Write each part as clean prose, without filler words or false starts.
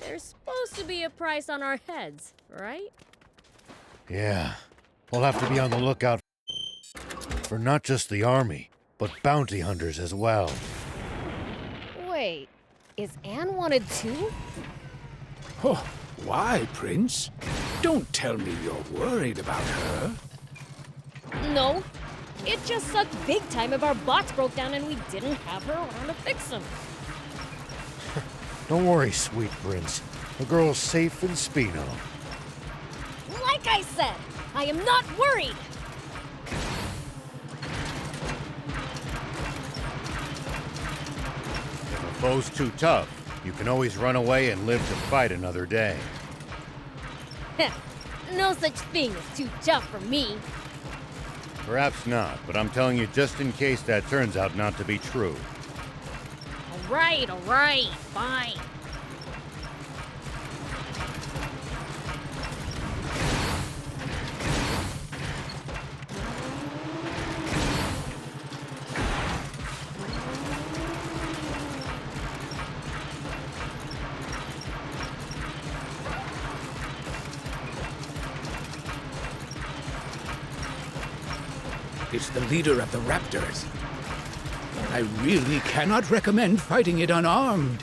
There's supposed to be a price on our heads, right? Yeah. We'll have to be on the lookout for not just the army, but bounty hunters as well. Wait, is Anne wanted too? Oh, why, Prince? Don't tell me you're worried about her. No. It just sucked big time if our bots broke down and we didn't have her around to fix them. Don't worry, sweet prince. The girl's safe in Spino. Like I said, I am not worried! If a foe's too tough, you can always run away and live to fight another day. No such thing as too tough for me. Perhaps not, but I'm telling you just in case that turns out not to be true. Alright, fine. It's the leader of the raptors. I really cannot recommend fighting it unarmed.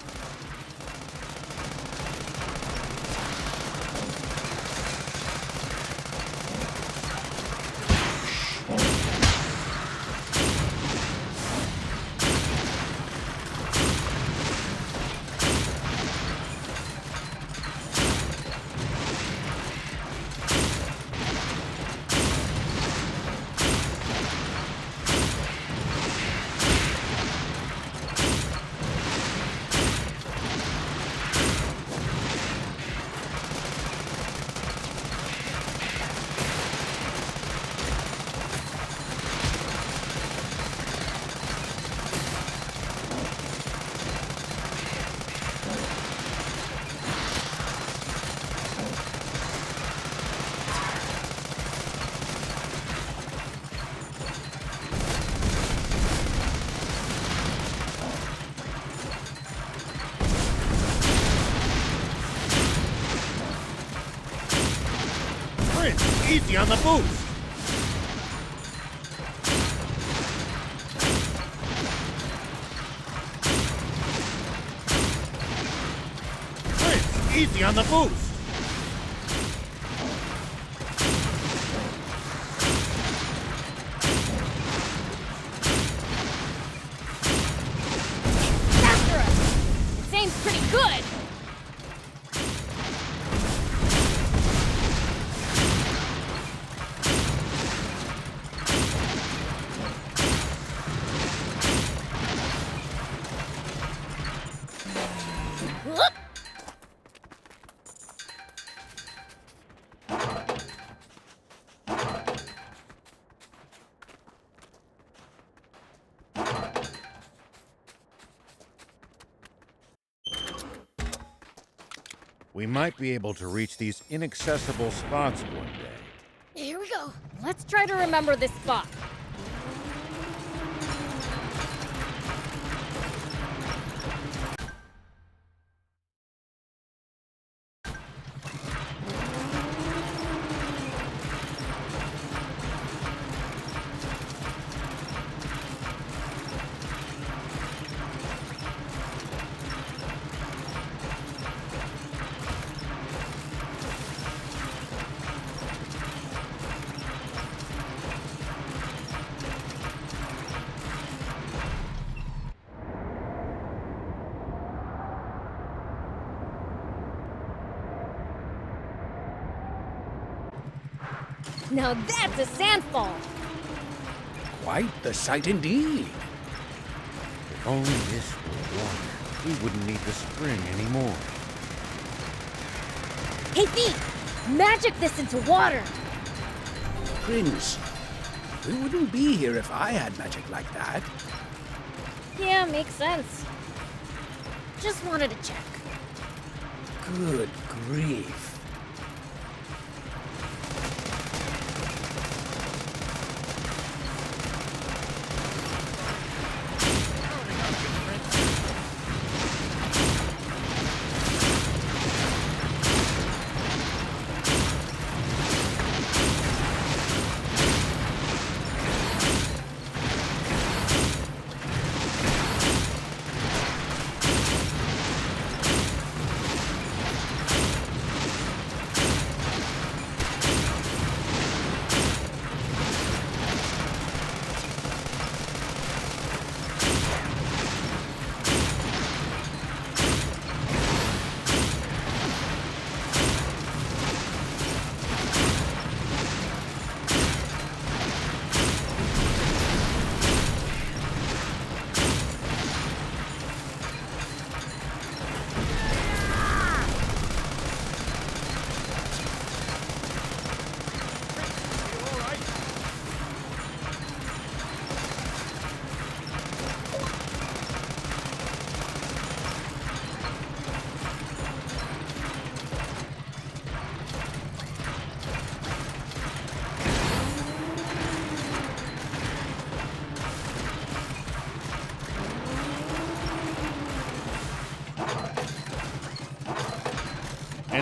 Easy on the boost! Prince, easy on the boost! After us! It seems pretty good! We might be able to reach these inaccessible spots one day. Here we go. Let's try to remember this spot. Now that's a sandfall! Quite the sight indeed. If only this were water, we wouldn't need the spring anymore. Hey, Thief! Magic this into water! Prince, we wouldn't be here if I had magic like that. Yeah, makes sense. Just wanted to check. Good grief.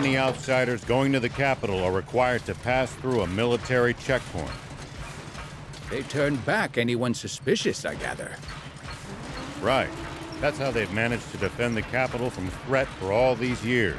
Any outsiders going to the capital are required to pass through a military checkpoint. They turn back anyone suspicious, I gather. Right. That's how they've managed to defend the capital from threat for all these years.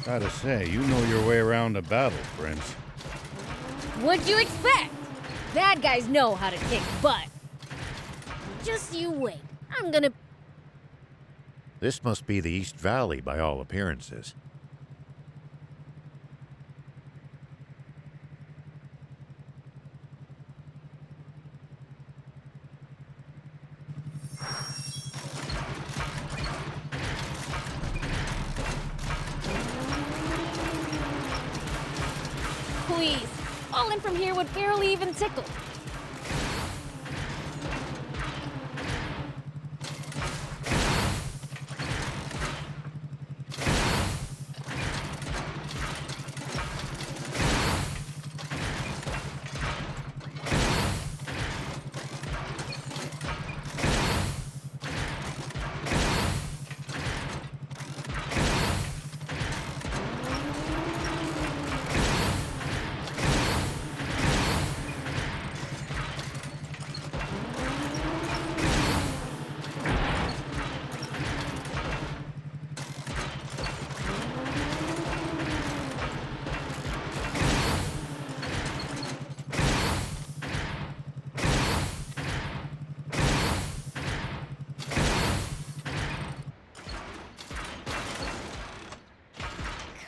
Gotta say, you know your way around a battle, Prince. What'd you expect? Bad guys know how to kick butt. Just you wait. I'm gonna... This must be the East Valley by all appearances. Please, falling from here would barely even tickle.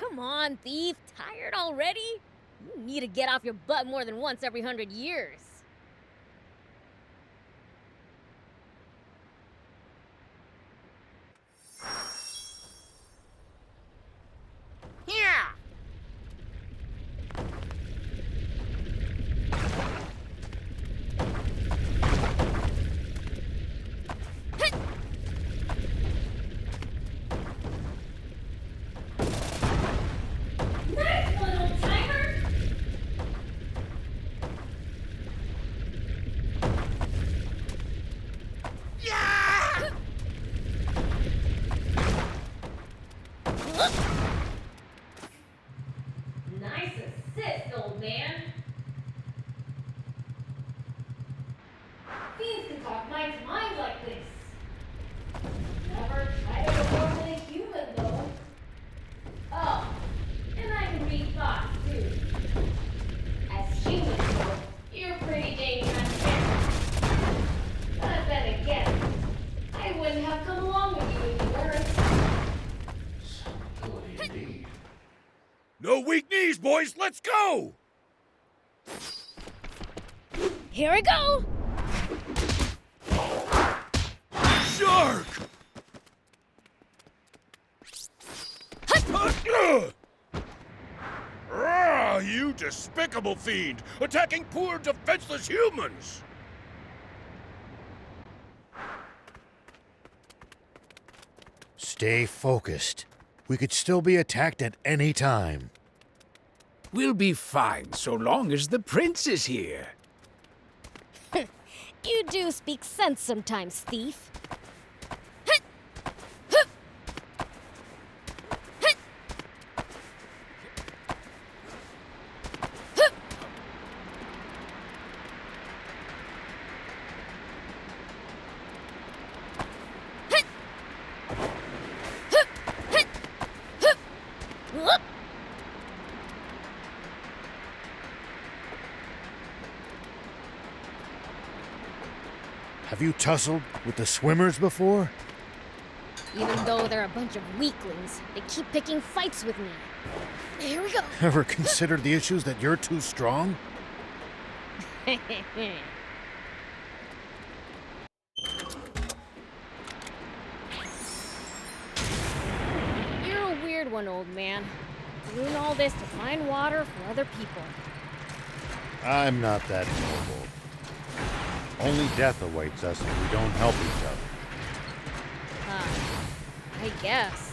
Come on, thief. Tired already? You need to get off your butt more than once every 100 years. Yeah! Nice one, old timer! Yeah! Nice assist, old man. Fiends can talk minds to minds like this. Never try to perform with a human, though. Oh, and I can read thoughts, too. As humans, though, you're pretty dang transparent. But then again, I wouldn't have come along with you if you weren't. Good indeed. No weak knees, boys! Let's go! Here we go! Shark! Ah, you despicable fiend! Attacking poor, defenseless humans! Stay focused. We could still be attacked at any time. We'll be fine so long as the prince is here. You do speak sense sometimes, thief. Have you tussled with the swimmers before? Even though they're a bunch of weaklings, they keep picking fights with me. Here we go. Ever considered the issues that you're too strong? one, old man. Doing all this to find water for other people. I'm not that noble. Only death awaits us if we don't help each other. I guess.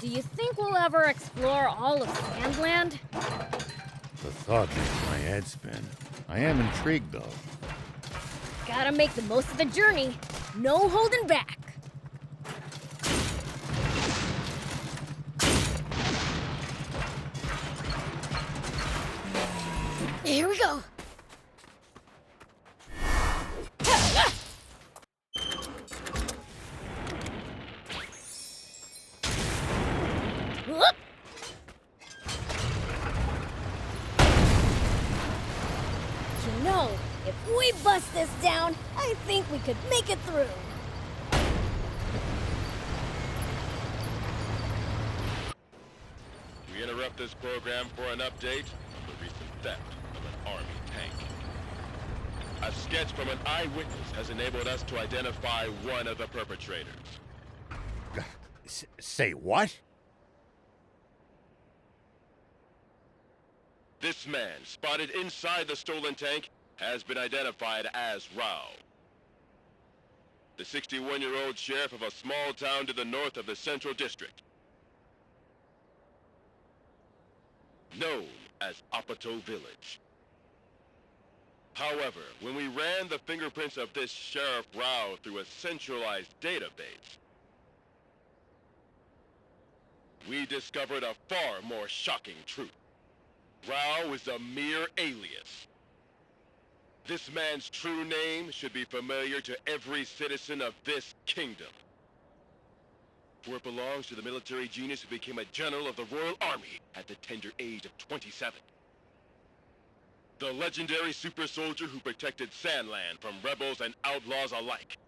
Do you think we'll ever explore all of Sandland? The thought makes my head spin. I am intrigued, though. Gotta make the most of the journey. No holding back. Here we go. Whoop. You know, if we bust this down, I think we could make it through. We interrupt this program for an update on the recent theft of an Army tank. A sketch from an eyewitness has enabled us to identify one of the perpetrators. Say what? This man, spotted inside the stolen tank, has been identified as Rao. The 61-year-old sheriff of a small town to the north of the Central District, known as Apato Village. However, when we ran the fingerprints of this Sheriff Rao through a centralized database, we discovered a far more shocking truth. Rao is a mere alias. This man's true name should be familiar to every citizen of this kingdom, for it belongs to the military genius who became a general of the Royal Army at the tender age of 27. The legendary super soldier who protected Sandland from rebels and outlaws alike.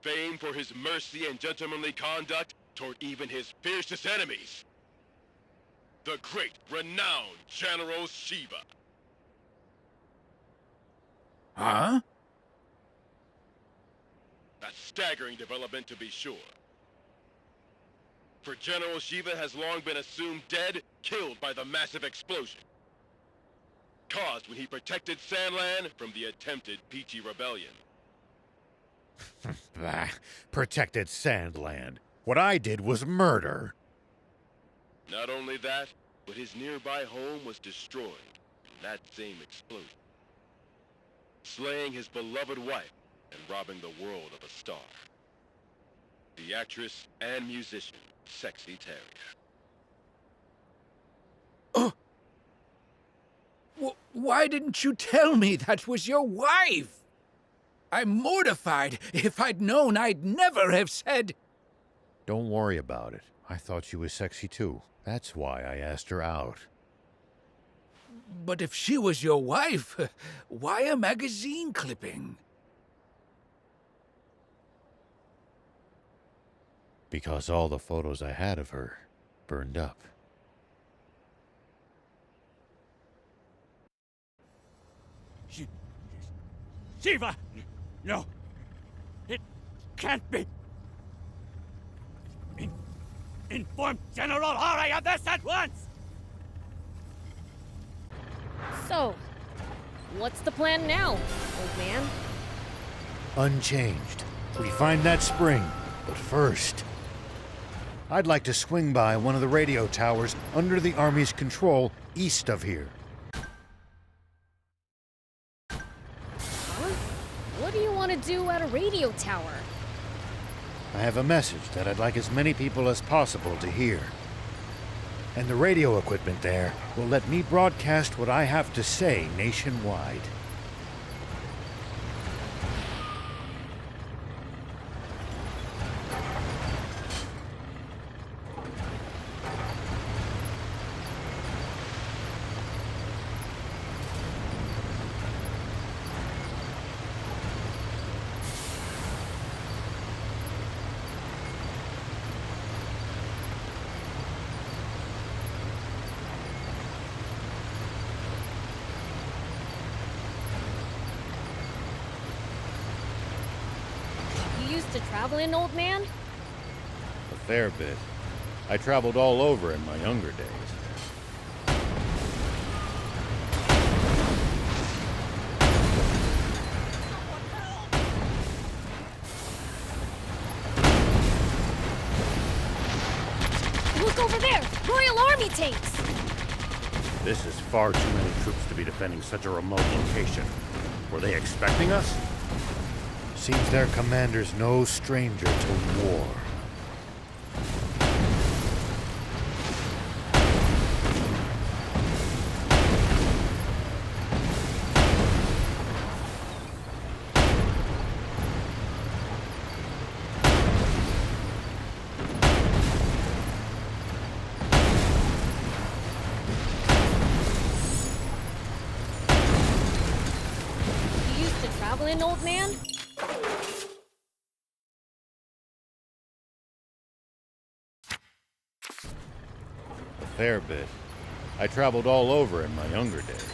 Famed for his mercy and gentlemanly conduct toward even his fiercest enemies. The great, renowned General Shiva. Huh? A staggering development, to be sure. For General Shiva has long been assumed dead, killed by the massive explosion caused when he protected Sandland from the attempted Peachy Rebellion. Bah, protected Sandland. What I did was murder. Not only that, but his nearby home was destroyed in that same explosion, slaying his beloved wife and robbing the world of a star. The actress and musician, Sexy Terry. Why didn't you tell me that was your wife? I'm mortified. If I'd known, I'd never have said... Don't worry about it. I thought she was sexy too. That's why I asked her out. But if she was your wife, why a magazine clipping? Because all the photos I had of her burned up. Shiva! No! It can't be! Inform General Hari of this at once! So, what's the plan now, old man? Unchanged. We find that spring. But first, I'd like to swing by one of the radio towers under the Army's control east of here. Huh? What do you want to do at a radio tower? I have a message that I'd like as many people as possible to hear. And the radio equipment there will let me broadcast what I have to say nationwide. used to traveling, old man? A fair bit. I traveled all over in my younger days. Look over there! Royal Army tanks! This is far too many troops to be defending such a remote location. Were they expecting us? Seems their commander's no stranger to war. You used to traveling, old man? A fair bit. I traveled all over in my younger days.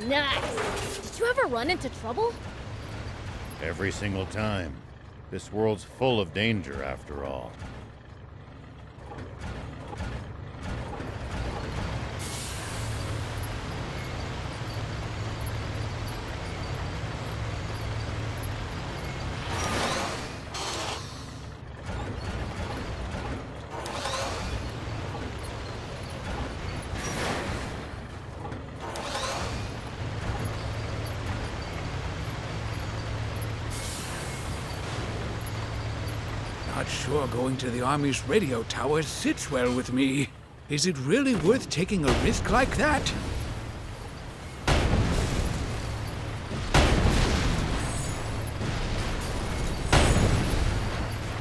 Nice! Did you ever run into trouble? Every single time. This world's full of danger, after all. Not sure going to the Army's radio tower sits well with me. Is it really worth taking a risk like that?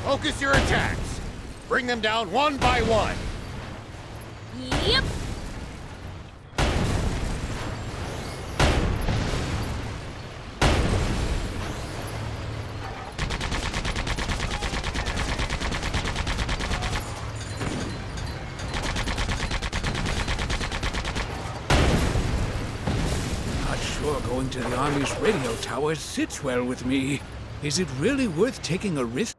Focus your attacks! Bring them down one by one! Yep! Not sure going to the Army's radio tower sits well with me. Is it really worth taking a risk?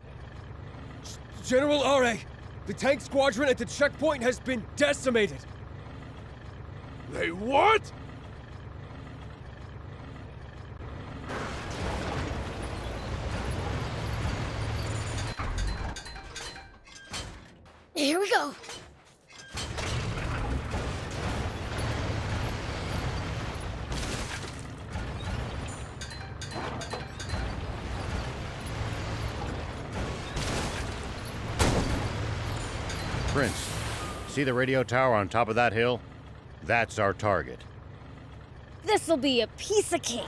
General Are, the tank squadron at the checkpoint has been decimated. They what? Here we go. Prince, see the radio tower on top of that hill? That's our target. This'll be a piece of cake.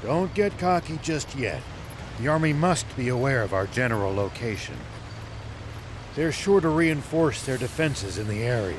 Don't get cocky just yet. The Army must be aware of our general location. They're sure to reinforce their defenses in the area.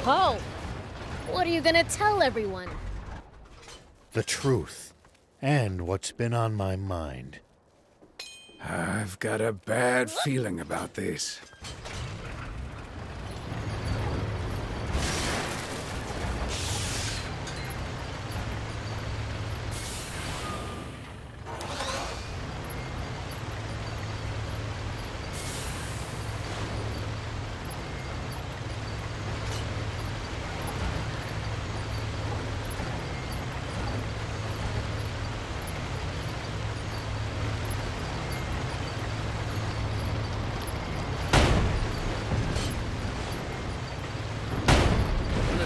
So, what are you gonna tell everyone? The truth. And what's been on my mind. I've got a bad feeling about this.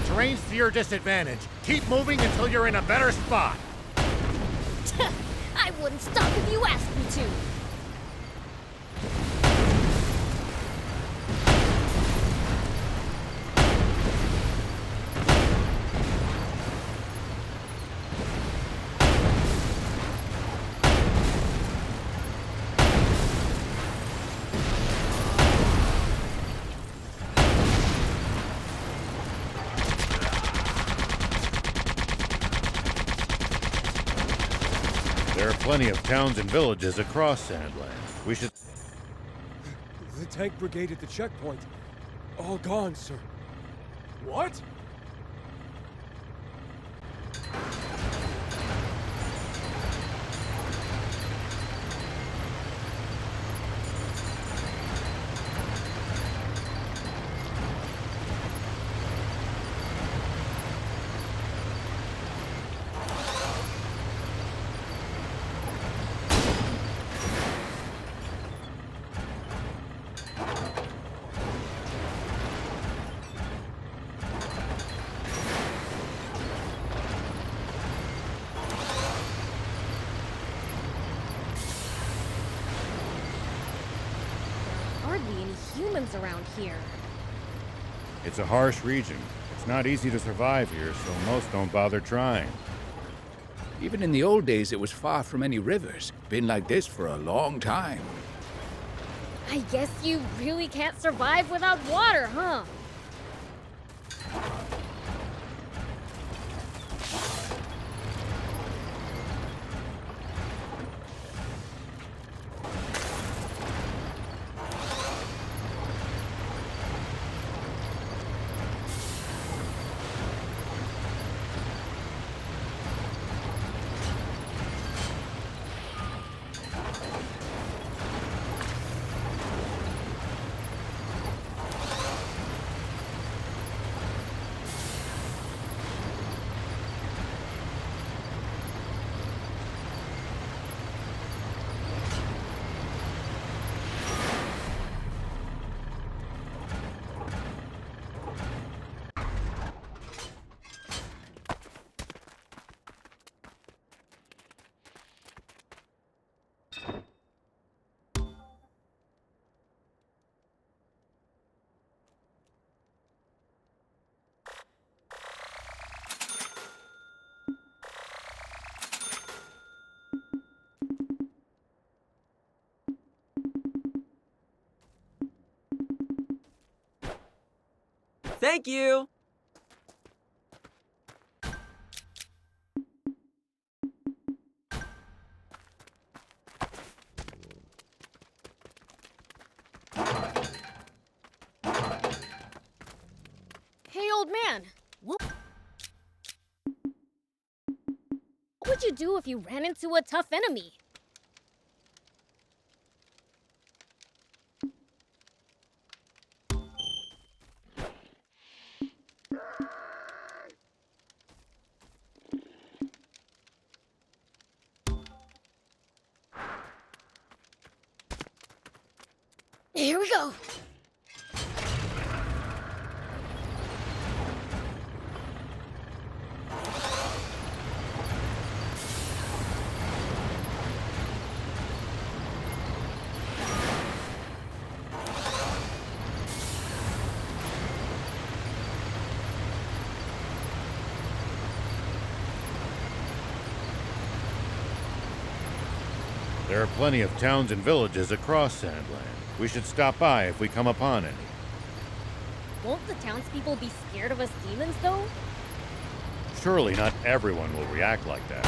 Terrain's to your disadvantage. Keep moving until you're in a better spot. I wouldn't stop if you asked me to. There are plenty of towns and villages across Sandland. We should... The tank brigade at the checkpoint. All gone, sir. What? Hardly any humans around here. It's a harsh region. It's not easy to survive here, so most don't bother trying. Even in the old days, it was far from any rivers. Been like this for a long time. I guess you really can't survive without water, huh? Thank you! Hey, old man. What would you do if you ran into a tough enemy? Here we go. There are plenty of towns and villages across Sandland. We should stop by if we come upon any. Won't the townspeople be scared of us demons, though? Surely not everyone will react like that.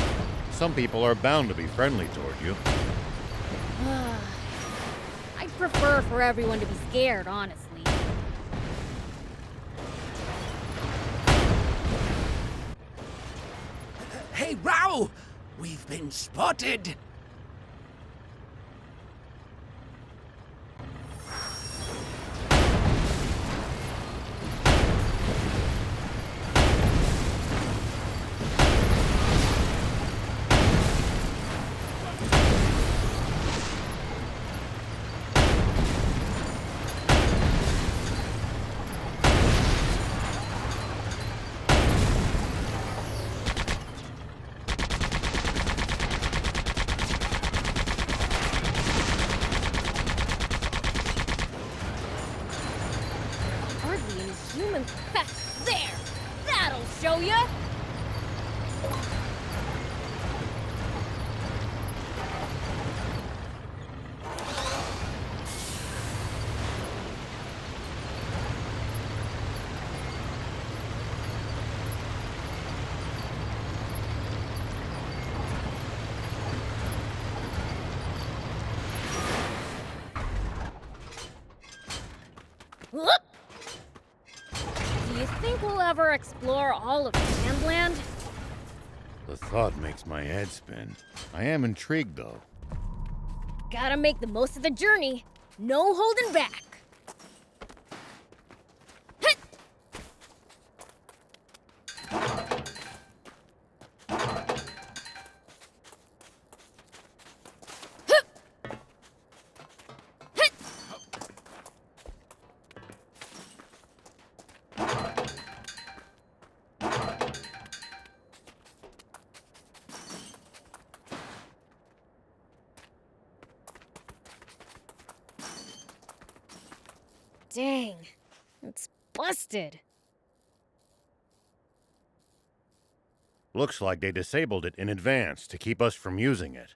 Some people are bound to be friendly toward you. I'd prefer for everyone to be scared, honestly. Hey, Rao! We've been spotted! Hardly any humans. There! That'll show ya! ever explore all of Sandland? The thought makes my head spin. I am intrigued, though. Gotta make the most of the journey. No holding back. Hit! Hup! Hit! Dang, it's busted. Looks like they disabled it in advance to keep us from using it.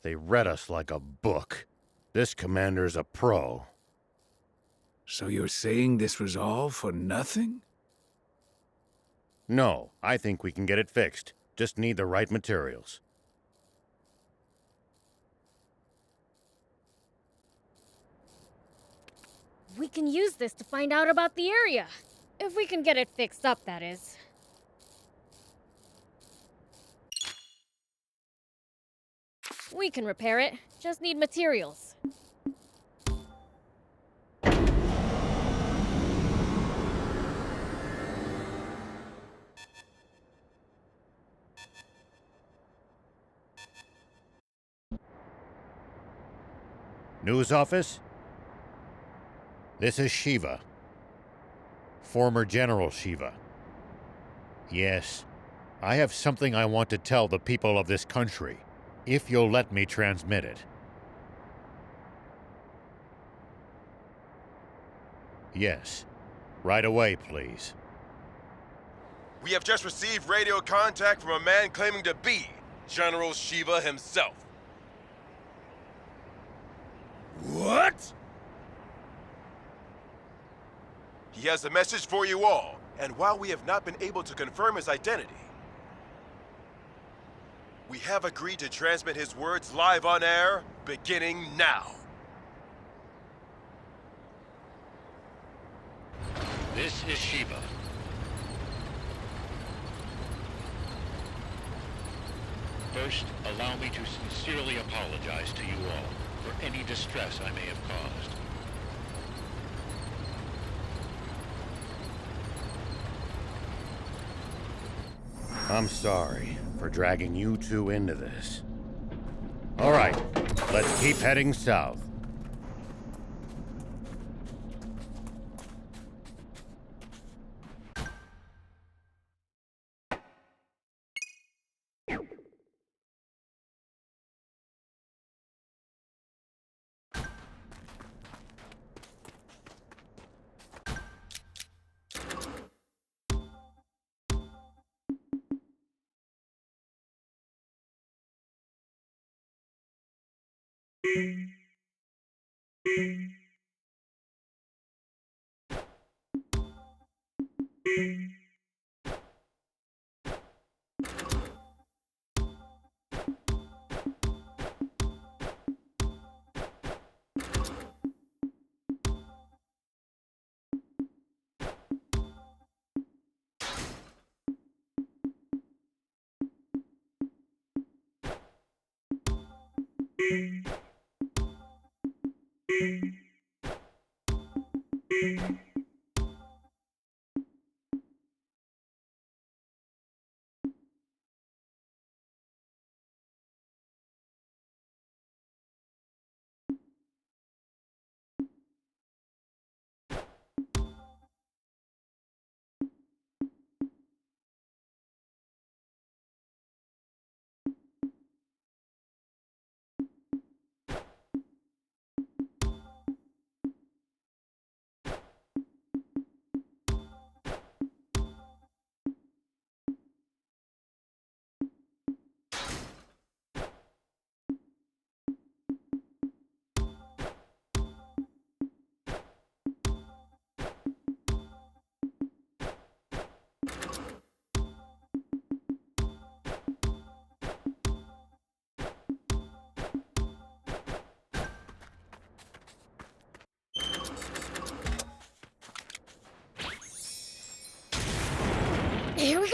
They read us like a book. This commander's a pro. So you're saying this was all for nothing? No, I think we can get it fixed. Just need the right materials. We can use this to find out about the area. If we can get it fixed up, that is. We can repair it. Just need materials. News office? This is Shiva. Former General Shiva. Yes, I have something I want to tell the people of this country, if you'll let me transmit it. Yes, right away, please. We have just received radio contact from a man claiming to be General Shiva himself. What? He has a message for you all, and while we have not been able to confirm his identity, we have agreed to transmit his words live on air, beginning now. This is Shiva. First, allow me to sincerely apologize to you all for any distress I may have caused. I'm sorry for dragging you two into this. All right, let's keep heading south.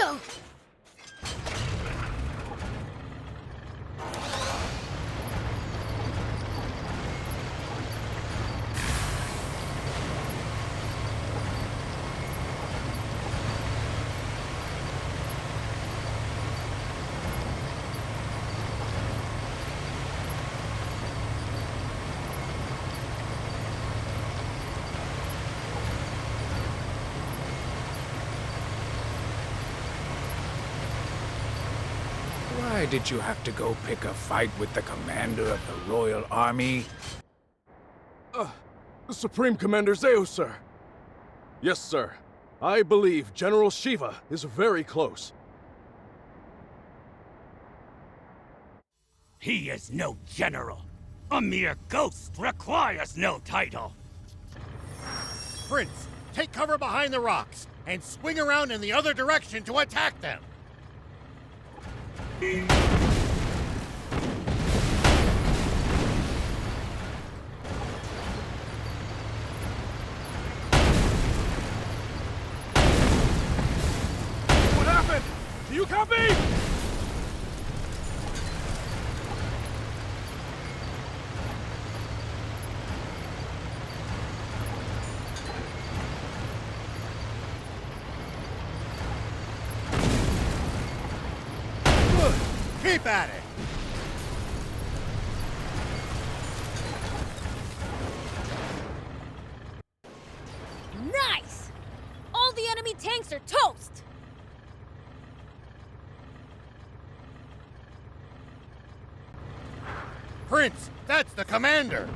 go! Why did you have to go pick a fight with the commander of the Royal Army? The Supreme Commander Zeo, sir. Yes, sir. I believe General Shiva is very close. He is no general. A mere ghost requires no title. Prince, take cover behind the rocks and swing around in the other direction to attack them. What happened? Do you copy? Good. Keep at it. Nice! All the enemy tanks are toast! Prince, that's the commander.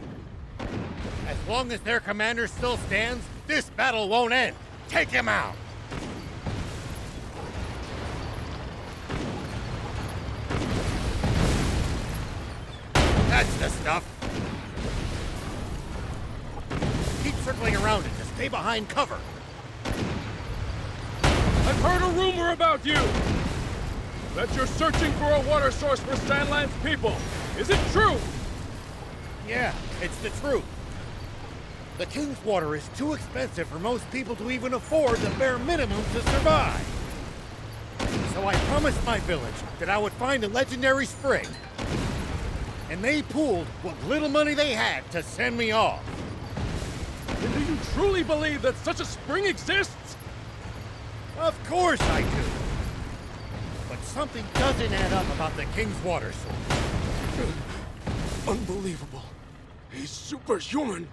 As long as their commander still stands, this battle won't end. Take him out. That's the stuff. Keep circling around it to stay behind cover. I've heard a rumor about you! That you're searching for a water source for Sandland's people. Is it true? Yeah, it's the truth. The King's water is too expensive for most people to even afford the bare minimum to survive. So I promised my village that I would find a legendary spring. And they pooled what little money they had to send me off. And do you truly believe that such a spring exists? Of course I do. But something doesn't add up about the King's water source. Unbelievable. He's superhuman.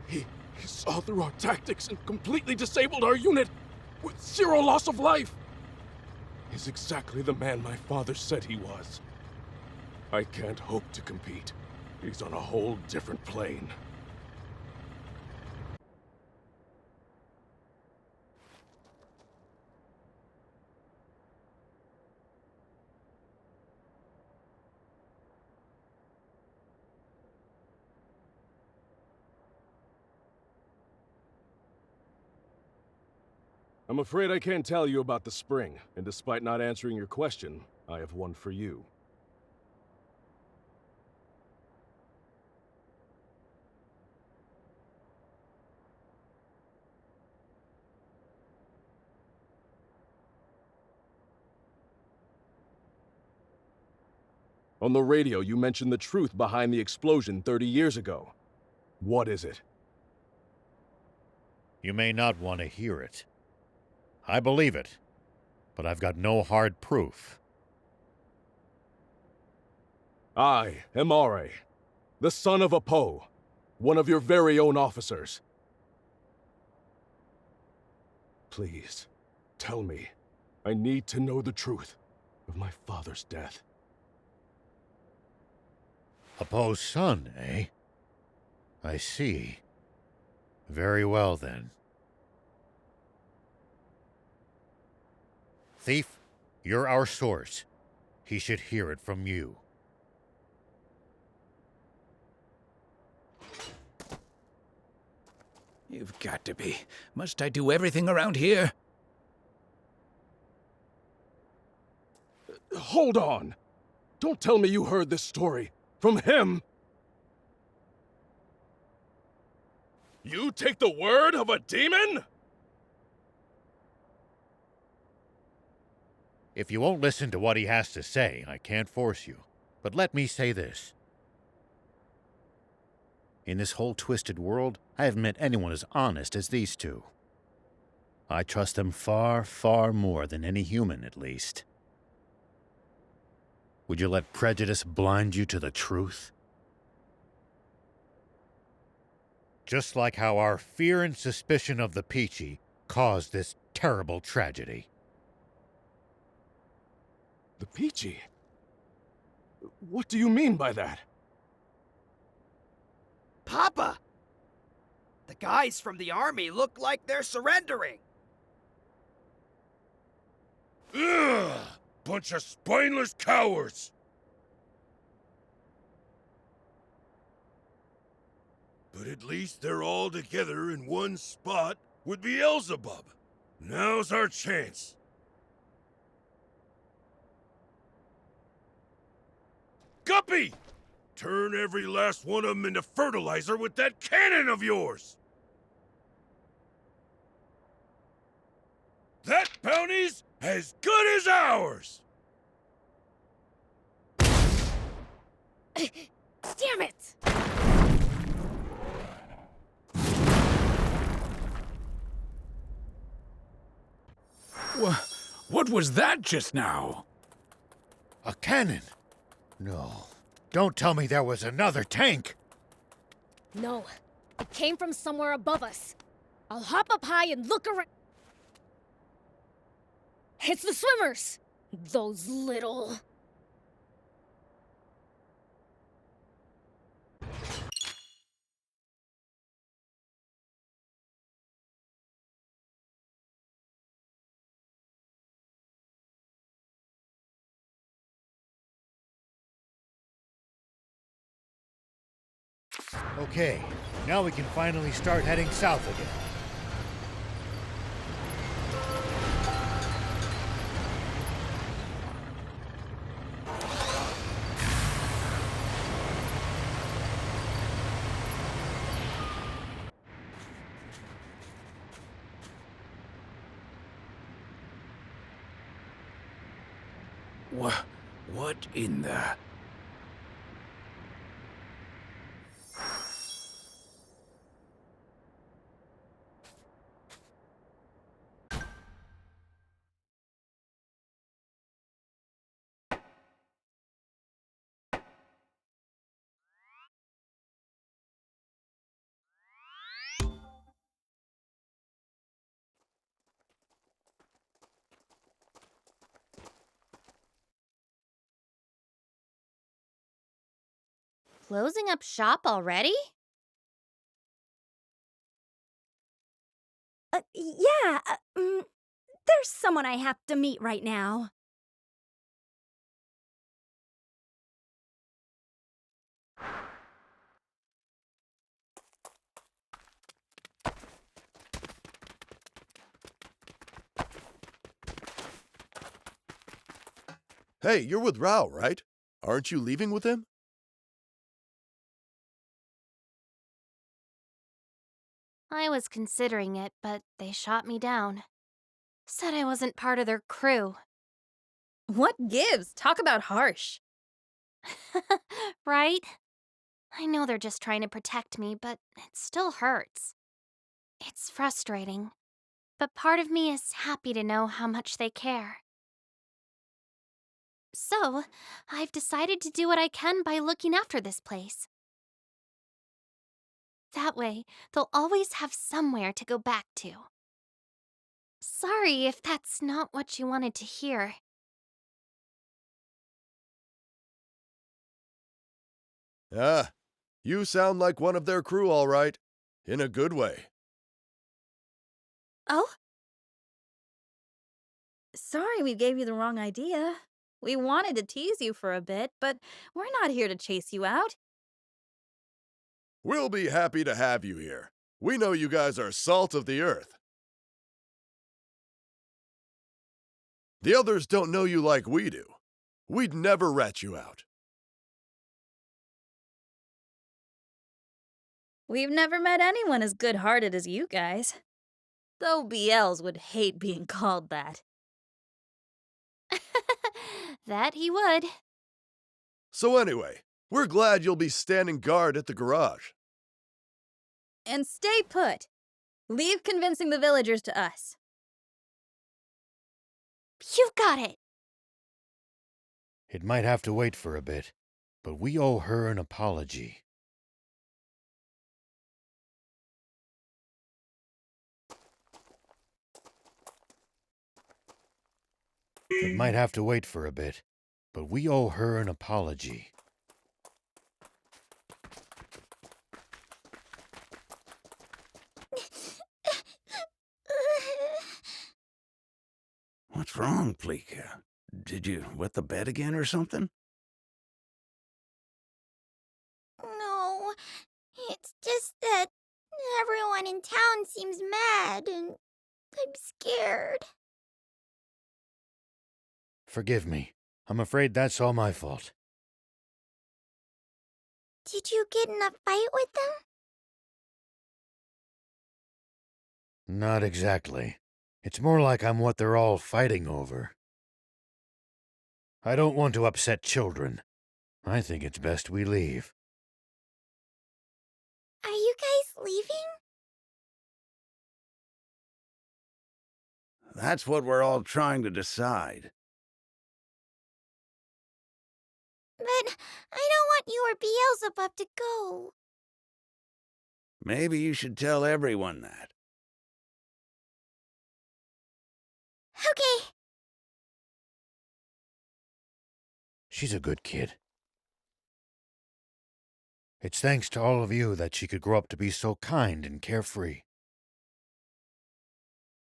He saw through our tactics and completely disabled our unit with 0 loss of life. He's exactly the man my father said he was. I can't hope to compete. He's on a whole different plane. I'm afraid I can't tell you about the spring, and despite not answering your question, I have one for you. On the radio, you mentioned the truth behind the explosion 30 years ago. What is it? You may not want to hear it. I believe it, but I've got no hard proof. I am Are, the son of Apo, one of your very own officers. Please, tell me. I need to know the truth of my father's death. Apo's son, eh? I see. Very well, then. Thief, you're our source. He should hear it from you. You've got to be. Must I do everything around here? Hold on! Don't tell me you heard this story from him! You take the word of a demon? If you won't listen to what he has to say, I can't force you. But let me say this. In this whole twisted world, I haven't met anyone as honest as these two. I trust them far, far more than any human, at least. Would you let prejudice blind you to the truth? Just like how our fear and suspicion of the Peachy caused this terrible tragedy. The Peachy? What do you mean by that? Papa! The guys from the army look like they're surrendering. Ugh! Bunch of spineless cowards! But at least they're all together in one spot with Beelzebub. Now's our chance. Guppy! Turn every last one of them into fertilizer with that cannon of yours! That bounty's as good as ours! Damn it! What was that just now? A cannon? No. Don't tell me there was another tank! No, it came from somewhere above us. I'll hop up high and look around. It's the swimmers! Those little... Okay, now we can finally start heading south again. What in the... Closing up shop already? Yeah, there's someone I have to meet right now. Hey, you're with Rao, right? Aren't you leaving with him? I was considering it, but they shot me down. Said I wasn't part of their crew. What gives? Talk about harsh. Right? I know they're just trying to protect me, but it still hurts. It's frustrating, but part of me is happy to know how much they care. So, I've decided to do what I can by looking after this place. That way, they'll always have somewhere to go back to. Sorry if that's not what you wanted to hear. Ah, you sound like one of their crew, all right. In a good way. Oh? Sorry we gave you the wrong idea. We wanted to tease you for a bit, but we're not here to chase you out. We'll be happy to have you here. We know you guys are salt of the earth. The others don't know you like we do. We'd never rat you out. We've never met anyone as good-hearted as you guys. Though BLs would hate being called that. That he would. So anyway, we're glad you'll be standing guard at the garage. And stay put. Leave convincing the villagers to us. You've got it. It might have to wait for a bit, but we owe her an apology. It might have to wait for a bit, but we owe her an apology. What's wrong, Pleeka? Did you wet the bed again or something? No, it's just that everyone in town seems mad and I'm scared. Forgive me. I'm afraid that's all my fault. Did you get in a fight with them? Not exactly. It's more like I'm what they're all fighting over. I don't want to upset children. I think it's best we leave. Are you guys leaving? That's what we're all trying to decide. But I don't want you or Beelzebub to go. Maybe you should tell everyone that. Okay. She's a good kid. It's thanks to all of you that she could grow up to be so kind and carefree.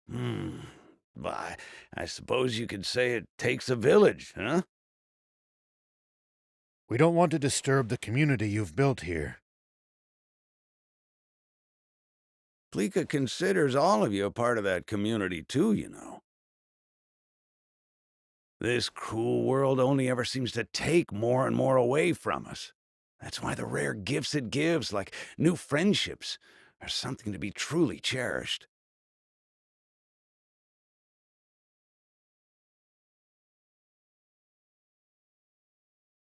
Why, I suppose you could say it takes a village, huh? We don't want to disturb the community you've built here. Pleeka considers all of you a part of that community too, you know. This cruel world only ever seems to take more and more away from us. That's why the rare gifts it gives, like new friendships, are something to be truly cherished.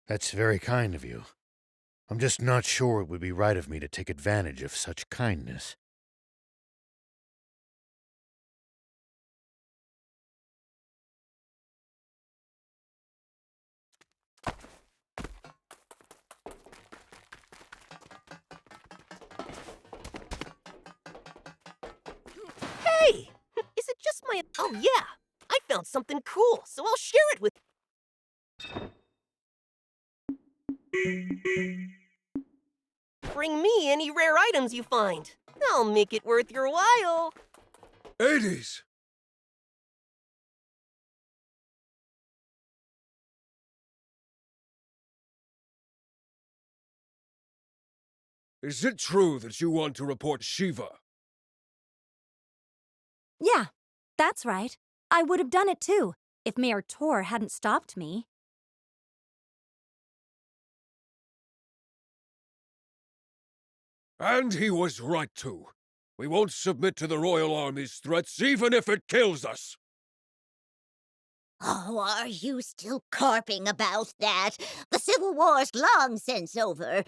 That's very kind of you. I'm just not sure it would be right of me to take advantage of such kindness. Hey! Is it just my... Oh, yeah! I found something cool, so I'll share it with... Bring me any rare items you find. I'll make it worth your while. Hades! Is it true that you want to report Shiva? Yeah, that's right. I would have done it too, if Mayor Tor hadn't stopped me. And he was right to. We won't submit to the Royal Army's threats, even if it kills us. Oh, are you still carping about that? The Civil War's long since over.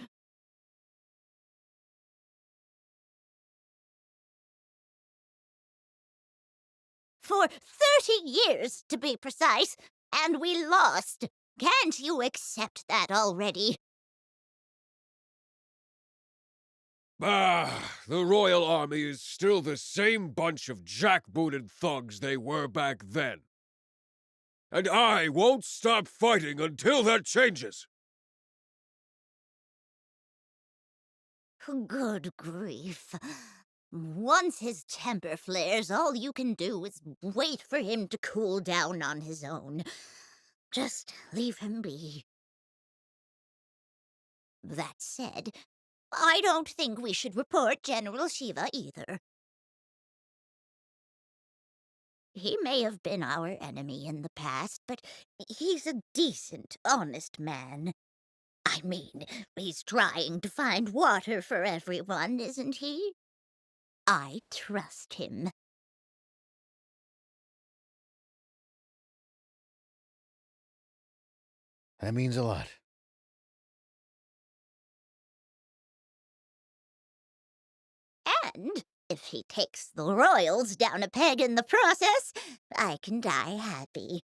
For 30 years, to be precise, and we lost. Can't you accept that already? Bah, the Royal Army is still the same bunch of jackbooted thugs they were back then. And I won't stop fighting until that changes. Good grief. Once his temper flares, all you can do is wait for him to cool down on his own. Just leave him be. That said, I don't think we should report General Shiva either. He may have been our enemy in the past, but he's a decent, honest man. I mean, he's trying to find water for everyone, isn't he? I trust him. That means a lot. And if he takes the royals down a peg in the process, I can die happy.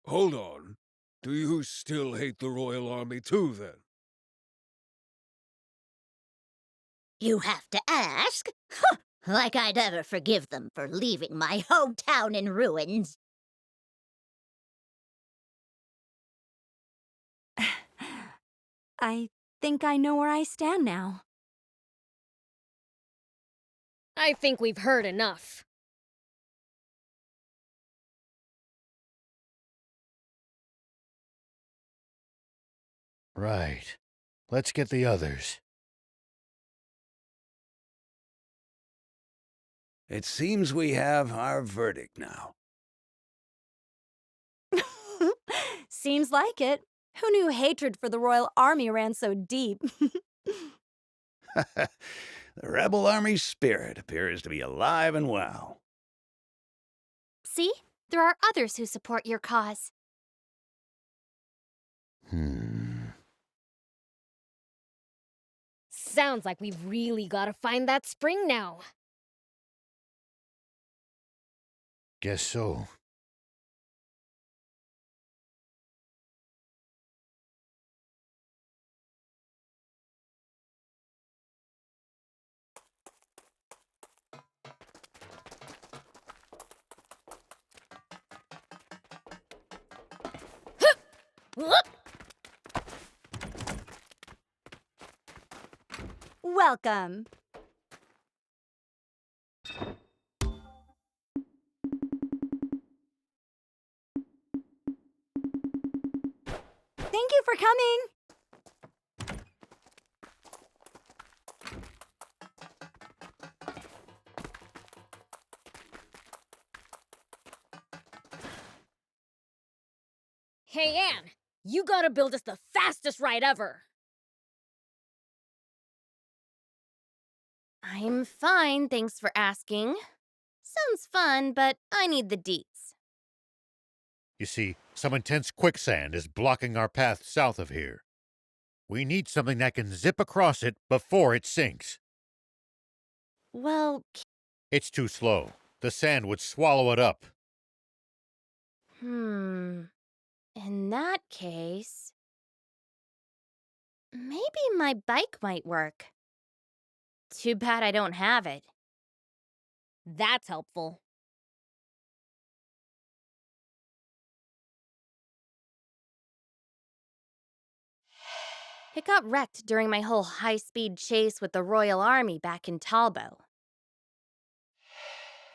Hold on. Do you still hate the Royal Army too, then? You have to ask? Huh, like I'd ever forgive them for leaving my hometown in ruins. I think I know where I stand now. I think we've heard enough. Right. Let's get the others. It seems we have our verdict now. Seems like it. Who knew hatred for the Royal Army ran so deep? The Rebel Army's spirit appears to be alive and well. See? There are others who support your cause. Sounds like we've really gotta find that spring now. Guess so. Welcome. Thank you for coming. Hey, Anne, you gotta build us the fastest ride ever. I'm fine, thanks for asking. Sounds fun, but I need the deets. You see, some intense quicksand is blocking our path south of here. We need something that can zip across it before it sinks. Well, It's too slow. The sand would swallow it up. in that case, maybe my bike might work. Too bad I don't have it. That's helpful. It got wrecked during my whole high-speed chase with the Royal Army back in Talbot.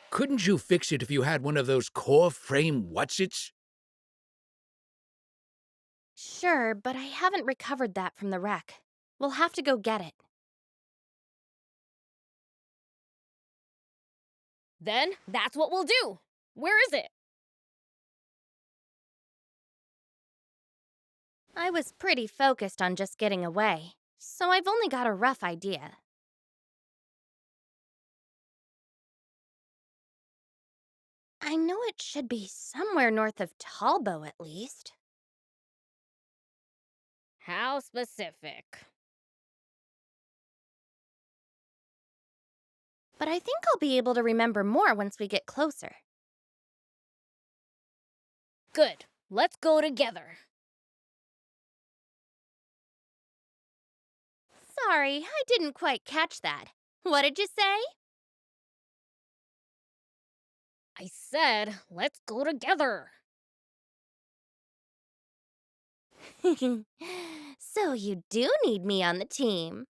Couldn't you fix it if you had one of those core frame whatsits? Sure, but I haven't recovered that from the wreck. We'll have to go get it. Then that's what we'll do. Where is it? I was pretty focused on just getting away, so I've only got a rough idea. I know it should be somewhere north of Talbot, at least. How specific? But I think I'll be able to remember more once we get closer. Good. Let's go together. Sorry, I didn't quite catch that. What did you say? I said, let's go together. So you do need me on the team.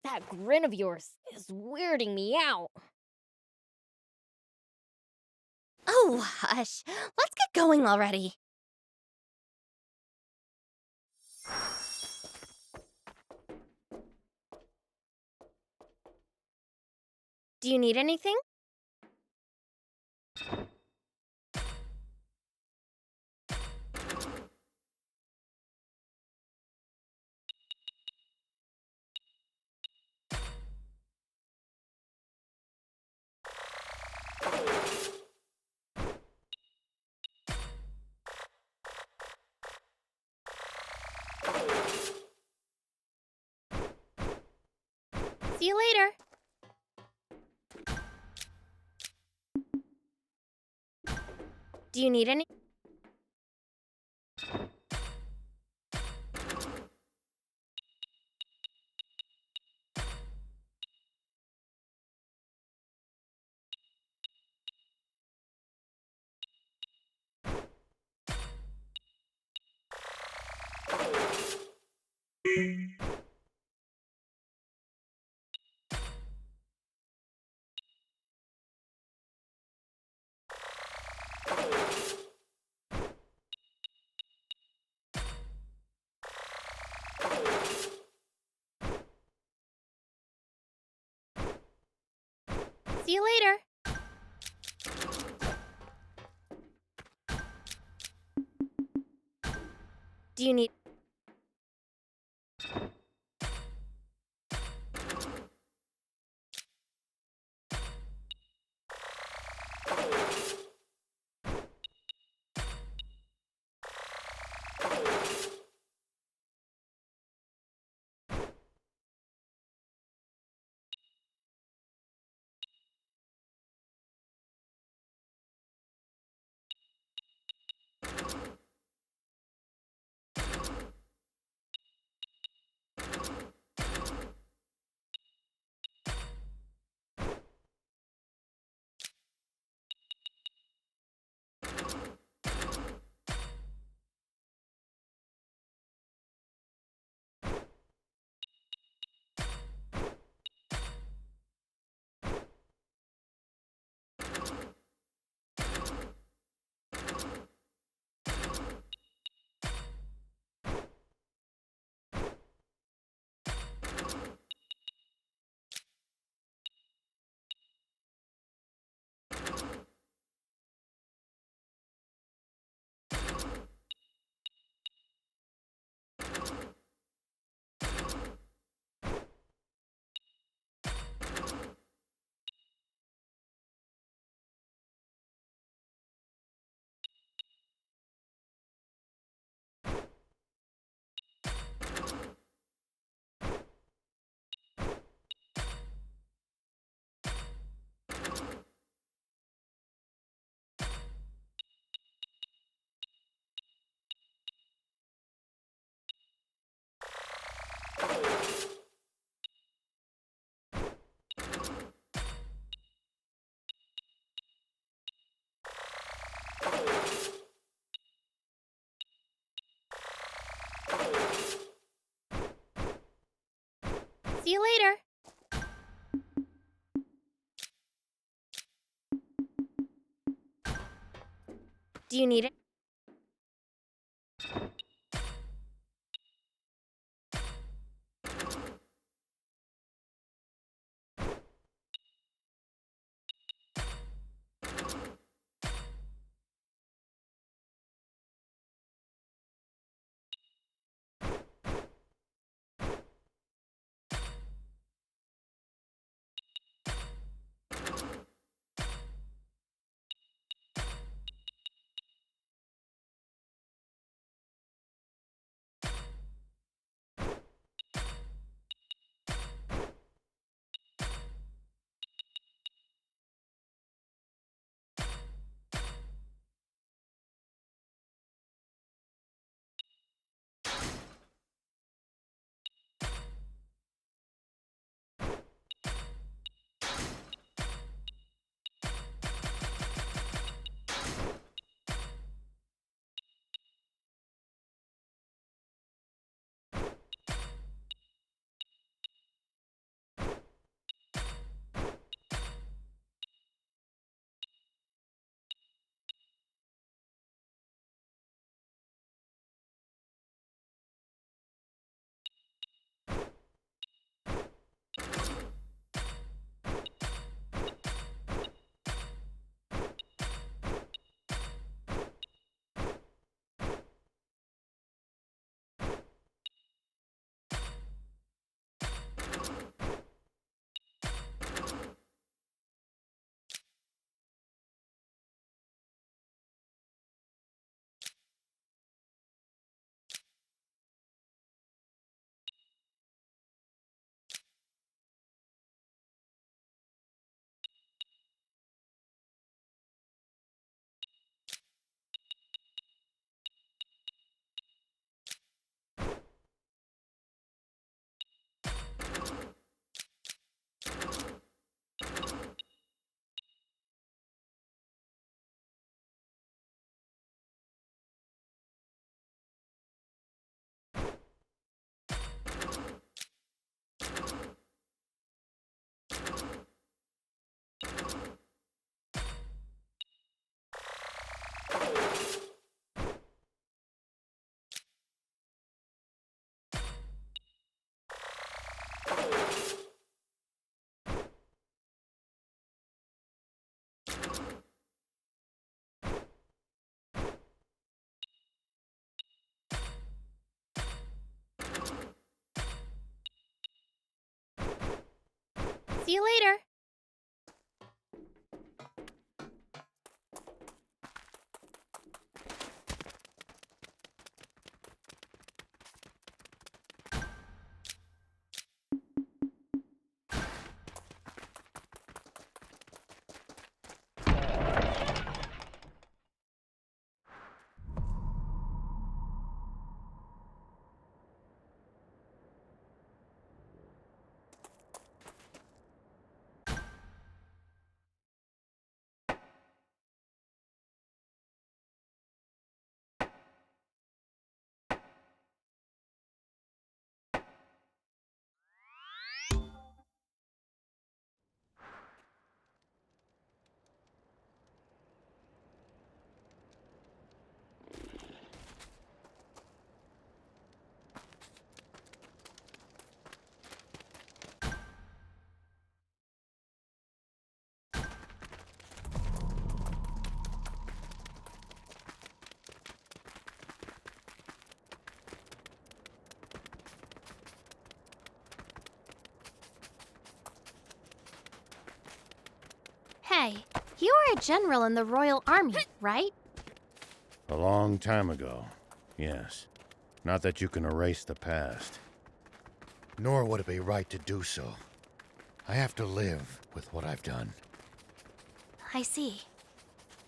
That grin of yours is weirding me out. Oh, hush. Let's get going already. Do you need anything? See you later. Do you need any? See you later. Do you need? See you later. Do you need it? See you later. Hey, you were a general in the Royal Army, right? A long time ago, yes. Not that you can erase the past. Nor would it be right to do so. I have to live with what I've done. I see.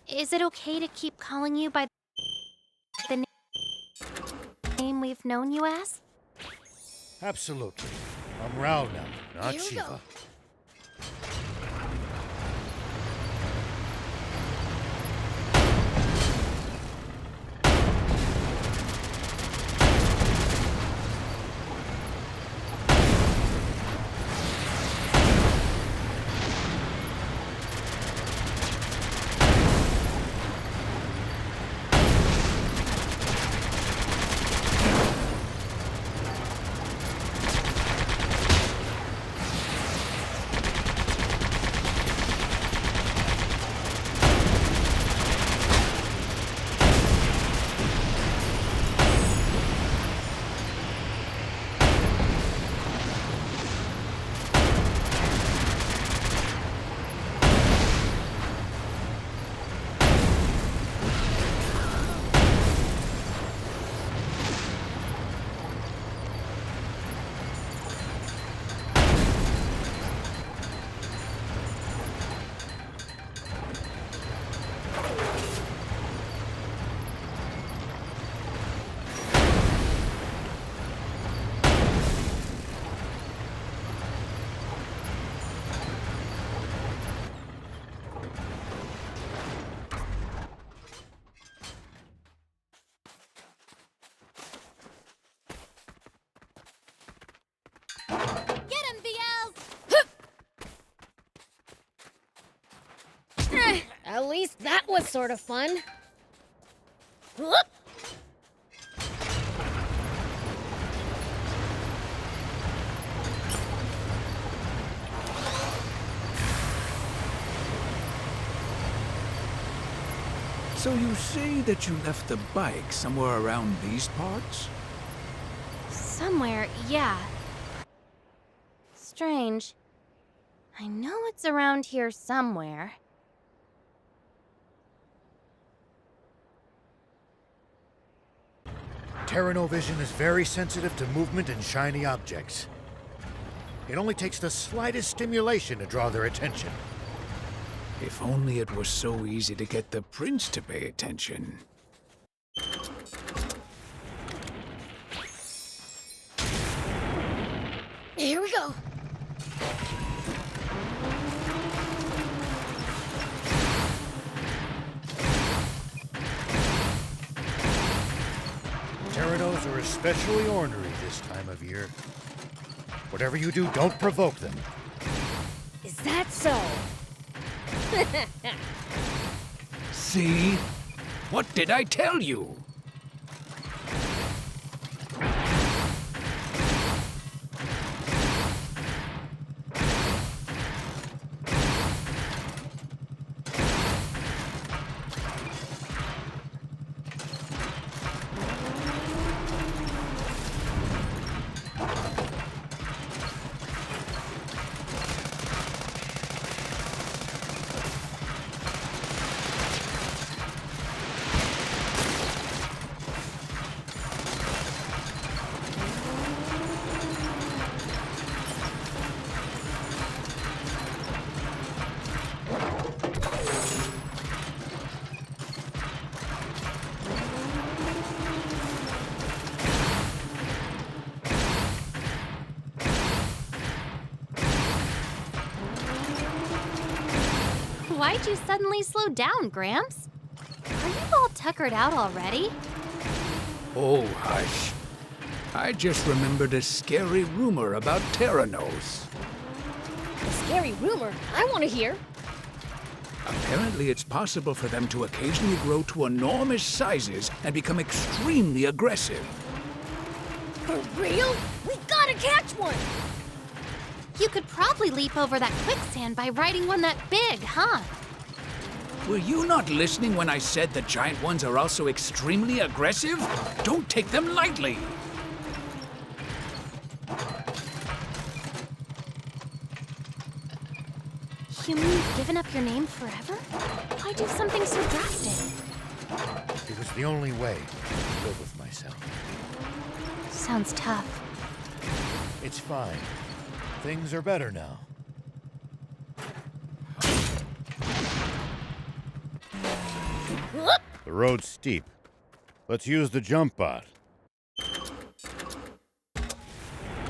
Is it okay to keep calling you by the name we've known you as? Absolutely. I'm Rao now, not Here we Shiva. go. At least that was sort of fun. Whoop! So you say that you left the bike somewhere around these parts? Somewhere, yeah. Strange. I know it's around here somewhere. Terranovision is very sensitive to movement and shiny objects. It only takes the slightest stimulation to draw their attention. If only it was so easy to get the prince to pay attention. Here we go. Terranos are especially ornery this time of year. Whatever you do, don't provoke them. Is that so? See? What did I tell you? Why'd you suddenly slow down, Gramps? Are you all tuckered out already? Oh, hush. I just remembered a scary rumor about Terranos. A scary rumor? I want to hear. Apparently, it's possible for them to occasionally grow to enormous sizes and become extremely aggressive. For real? We gotta catch one! You could probably leap over that quicksand by riding one that big, huh? Were you not listening when I said the giant ones are also extremely aggressive? Don't take them lightly. You mean you've given up your name forever? Why do something so drastic? It was the only way to live with myself. Sounds tough. It's fine. Things are better now. The road's steep. Let's use the jump bot.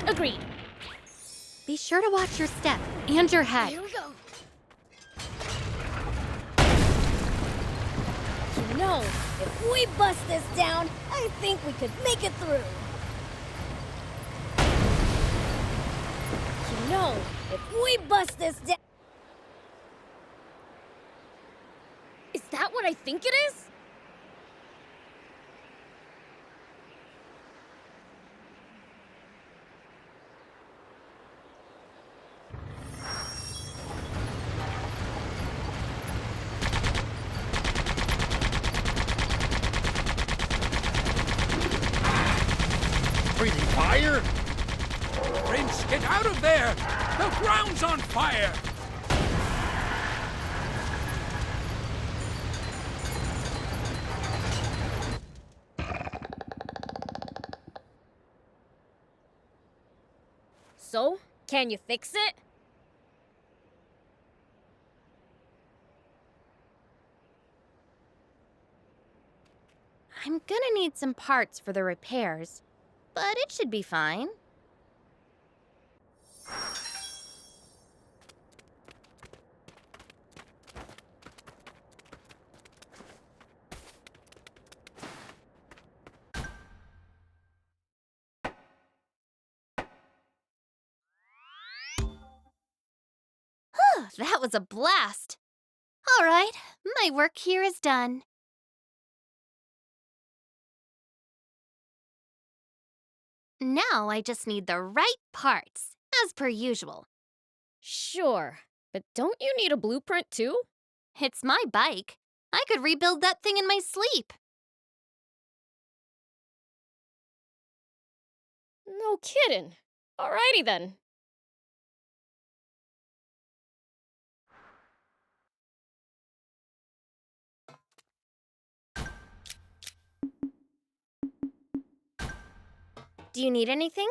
Agreed. Be sure to watch your step and your head. Here we go. You know, if we bust this down, I think we could make it through. You know, if we bust this down... Is that what I think it is? Breathing fire? Prince, get out of there! The ground's on fire! So, can you fix it? I'm gonna need some parts for the repairs, but it should be fine. That was a blast. All right, my work here is done. Now I just need the right parts, as per usual. Sure, but don't you need a blueprint too? It's my bike. I could rebuild that thing in my sleep. No kidding. Alrighty then. Do you need anything?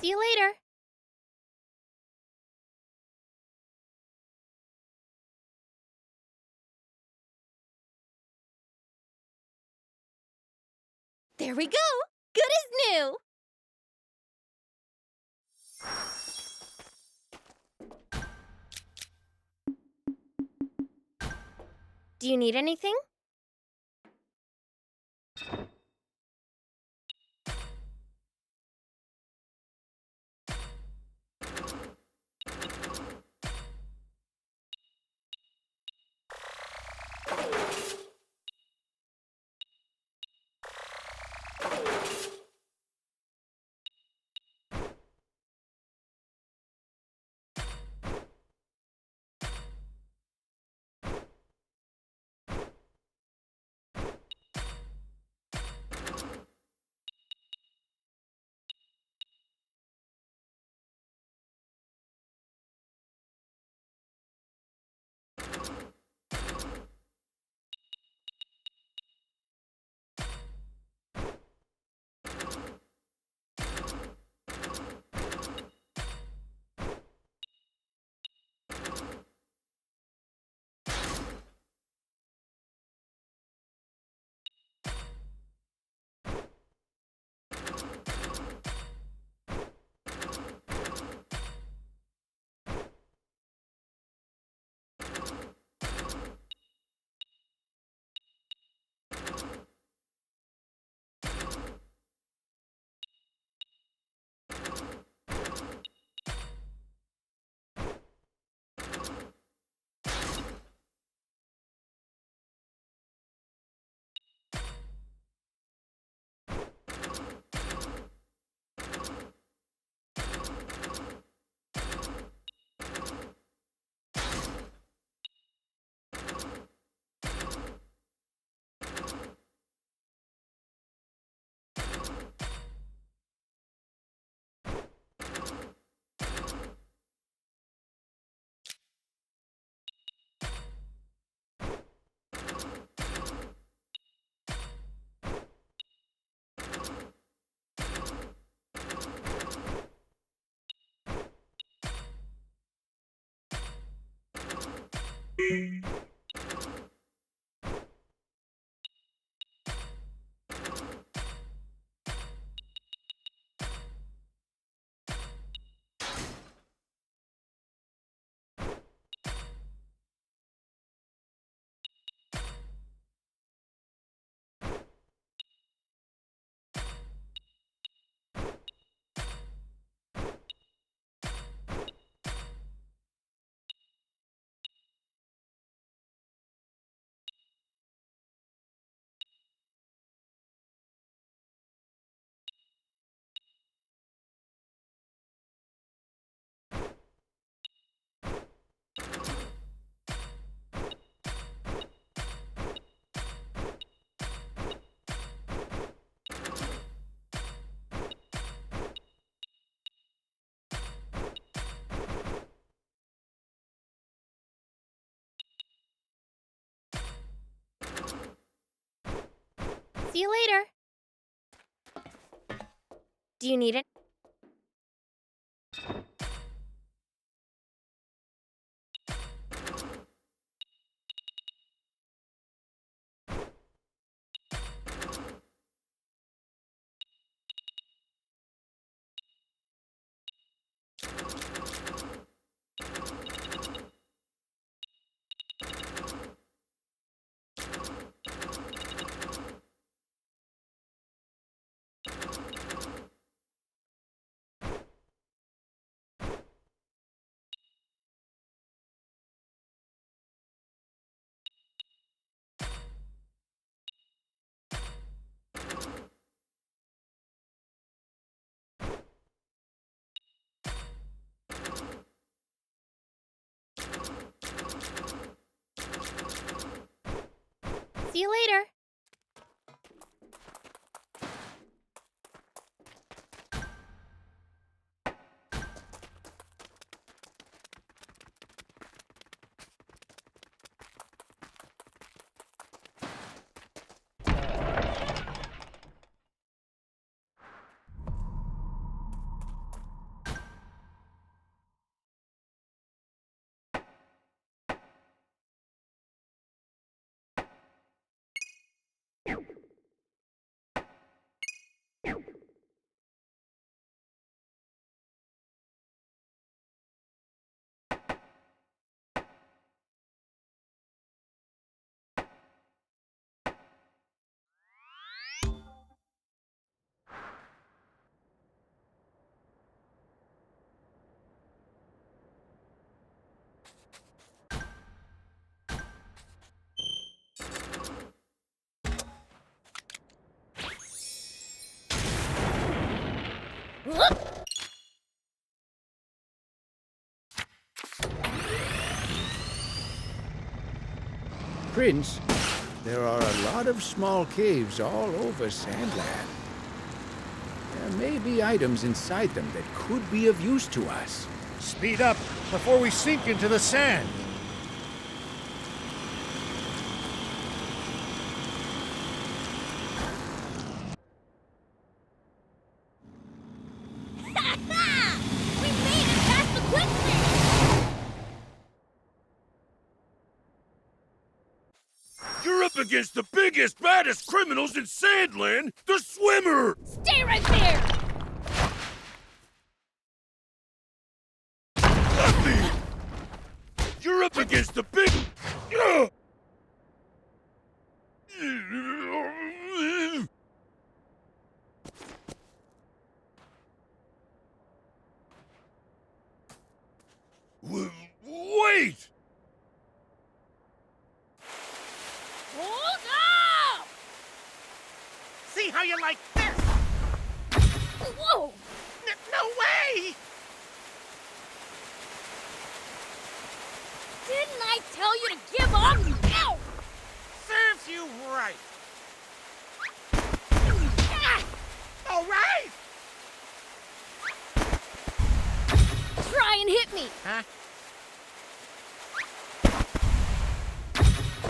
See you later. There we go! Good as new! Do you need anything? See you later. Do you need it? See you later. Prince, there are a lot of small caves all over Sandland. There may be items inside them that could be of use to us. Speed up before we sink into the sand. We made it past the quicksand! You're up against the biggest, baddest criminals in Sandland, the Swimmer! Stay right there! You're up against the big... Wait! Hold up! See how you like this? Whoa! No way! Didn't I tell you to give up? Ow! Serves you right. Ah! All right! Try and hit me! Huh?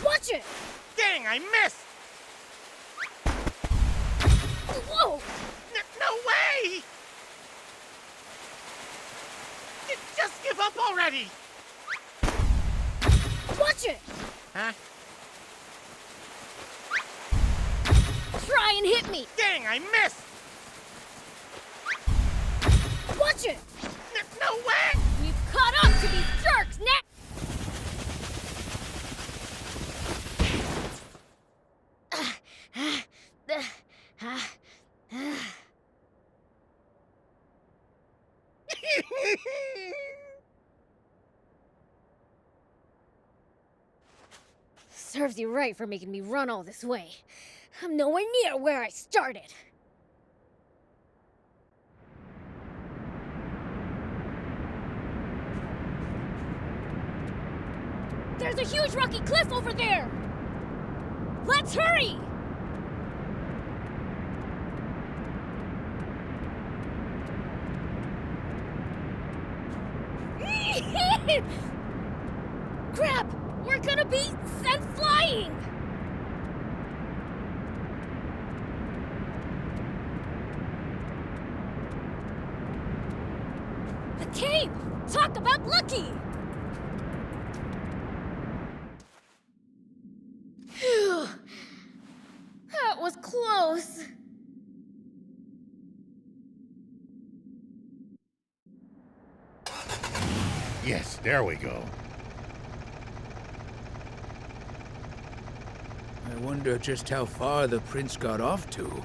Watch it! Dang, I missed! Whoa! No way! Just give up already! Watch it! Huh? Try and hit me! Dang, I missed! Watch it! No way! We've caught up to these jerks now! Serves you right for making me run all this way. I'm nowhere near where I started. There's a huge rocky cliff over there! Let's hurry! Crap! We're gonna be sent flying! The cave! Talk about lucky! Phew. That was close. Yes, there we go. I wonder just how far the prince got off to.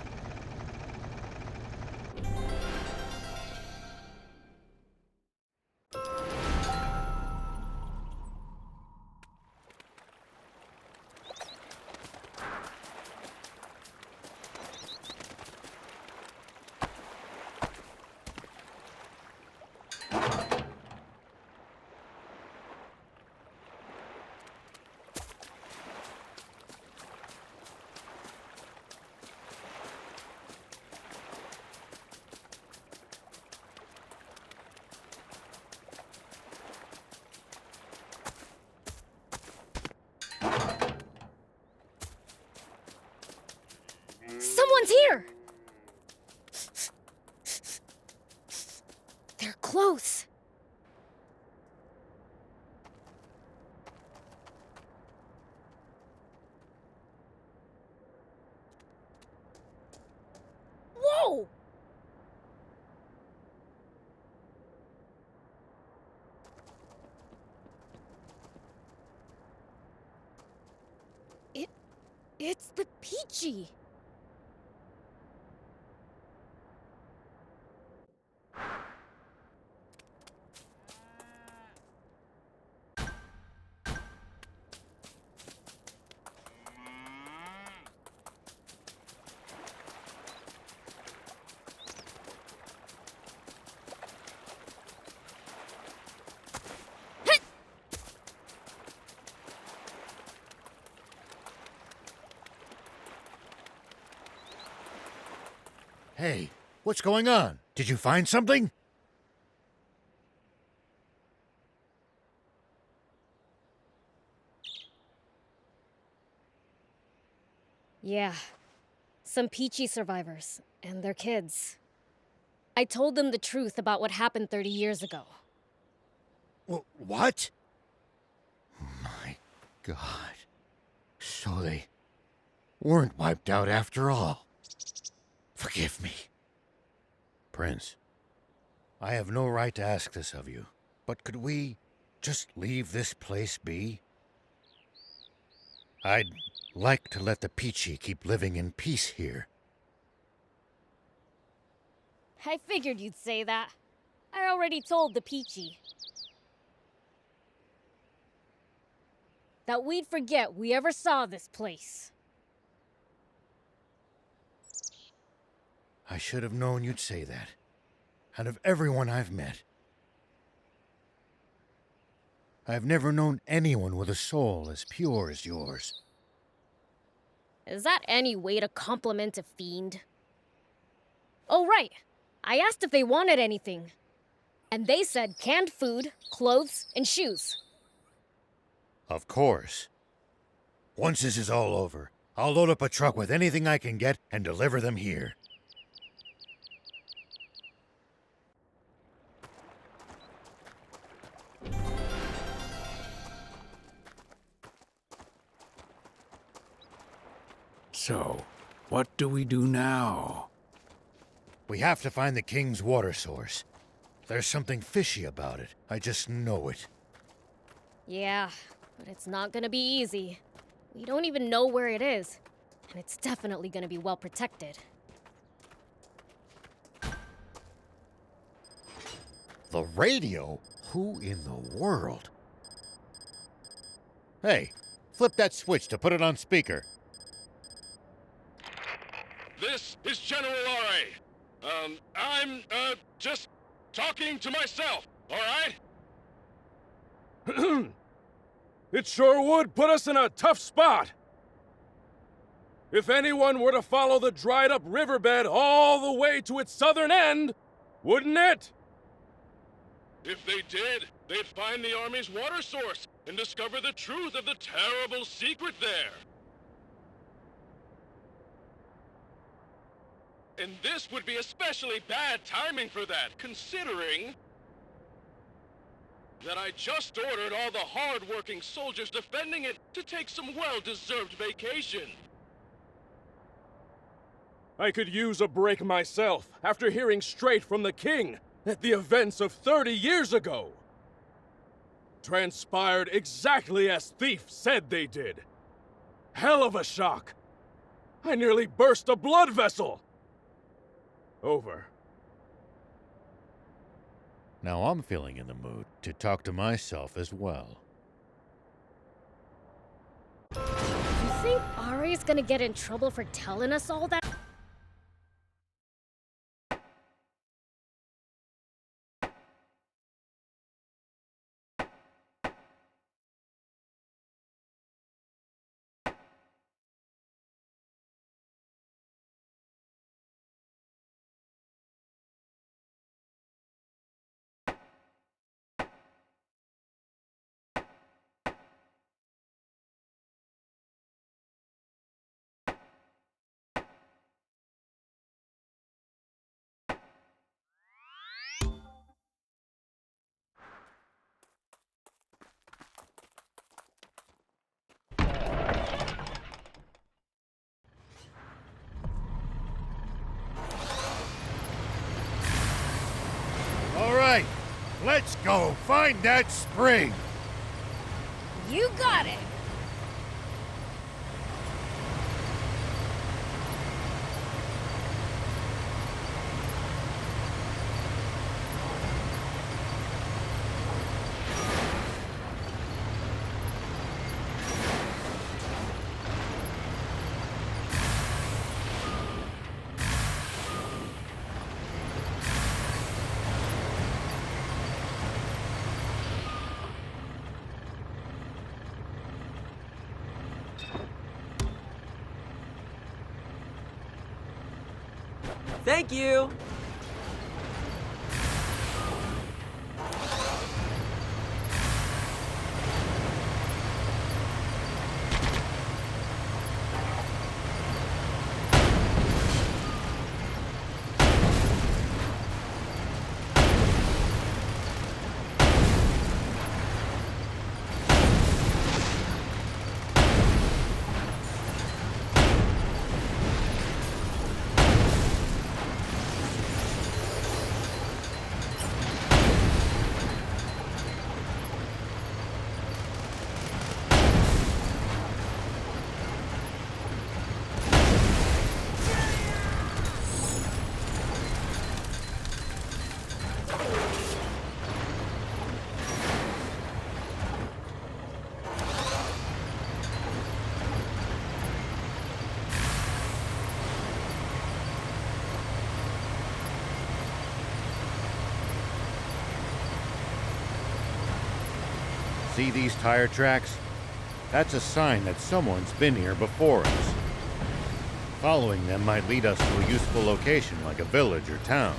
Someone's here! They're close. Whoa! It's the Peachy. Hey, what's going on? Did you find something? Yeah. Some Peachy survivors and their kids. I told them the truth about what happened 30 years ago. What? My God. So they weren't wiped out after all. Forgive me. Prince, I have no right to ask this of you, but could we just leave this place be? I'd like to let the Peachy keep living in peace here. I figured you'd say that. I already told the Peachy that we'd forget we ever saw this place. I should have known you'd say that. Out of everyone I've met, I've never known anyone with a soul as pure as yours. Is that any way to compliment a fiend? Oh, right. I asked if they wanted anything. And they said canned food, clothes, and shoes. Of course. Once this is all over, I'll load up a truck with anything I can get and deliver them here. So, what do we do now? We have to find the king's water source. There's something fishy about it. I just know it. Yeah, but it's not gonna be easy. We don't even know where it is, and it's definitely gonna be well protected. The radio? Who in the world? Hey, flip that switch to put it on speaker. This is General R.A. I'm, just talking to myself, all right? It sure would put us in a tough spot. If anyone were to follow the dried-up riverbed all the way to its southern end, wouldn't it? If they did, they'd find the Army's water source and discover the truth of the terrible secret there. And this would be especially bad timing for that, considering that I just ordered all the hard-working soldiers defending it to take some well-deserved vacation. I could use a break myself after hearing straight from the king that the events of 30 years ago transpired exactly as Thief said they did. Hell of a shock. I nearly burst a blood vessel. Over. Now I'm feeling in the mood to talk to myself as well. You think Ari's gonna get in trouble for telling us all that? All right, let's go find that spring. You got it! Thank you! See these tire tracks? That's a sign that someone's been here before us. Following them might lead us to a useful location like a village or town.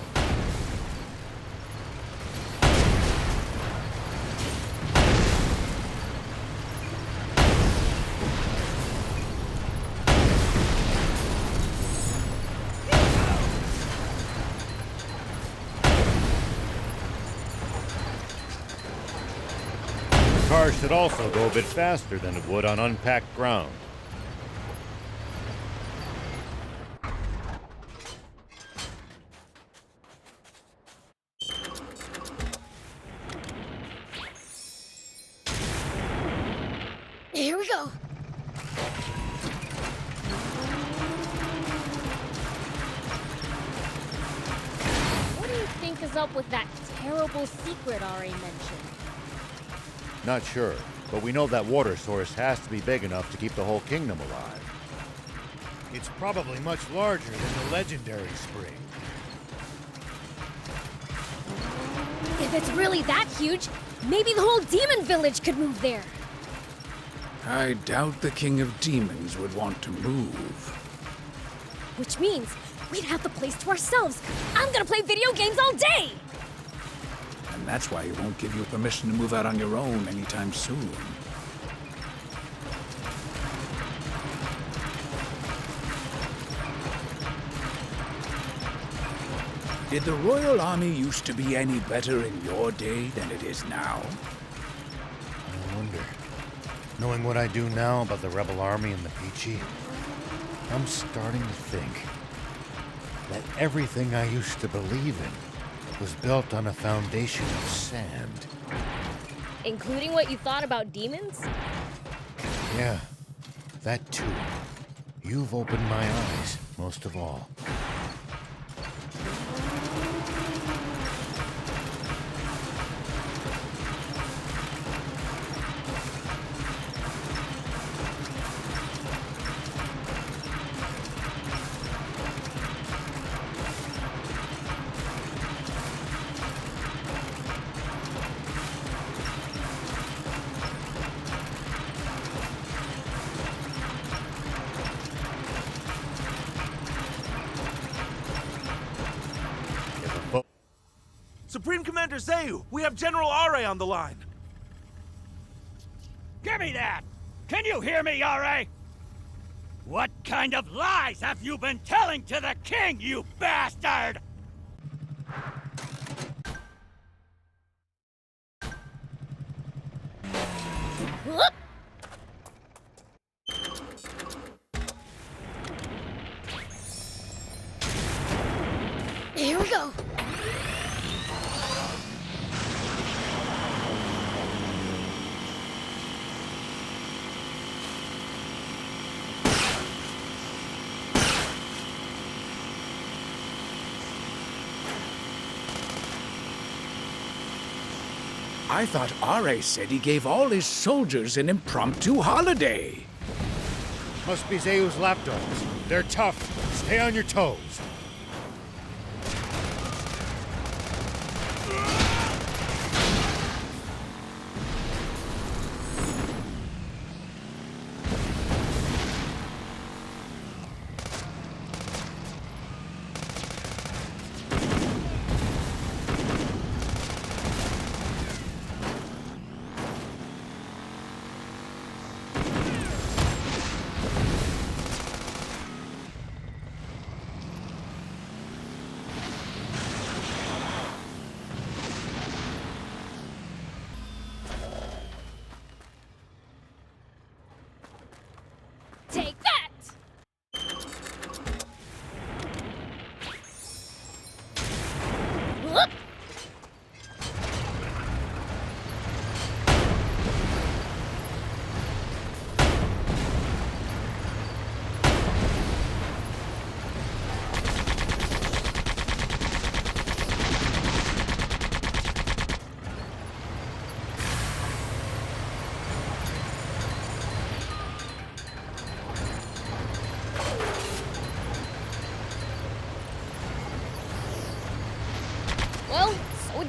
The car should also go a bit faster than it would on unpacked ground. Here we go. What do you think is up with that terrible secret Ari mentioned? Not sure, but we know that water source has to be big enough to keep the whole kingdom alive. It's probably much larger than the legendary spring. If it's really that huge, maybe the whole demon village could move there. I doubt the King of Demons would want to move. Which means we'd have the place to ourselves. I'm gonna play video games all day! And that's why he won't give you permission to move out on your own anytime soon. Did the Royal Army used to be any better in your day than it is now? I wonder. Knowing what I do now about the Rebel Army and the Peachy, I'm starting to think that everything I used to believe in was built on a foundation of sand. Including what you thought about demons? Yeah, that too. You've opened my eyes, most of all. Supreme Commander Zayu, we have General Are on the line. Give me that! Can you hear me, Yare? What kind of lies have you been telling to the king, you bastard? Whoop! Here we go. I thought Are said he gave all his soldiers an impromptu holiday. Must be Zayu's lapdogs. They're tough. Stay on your toes.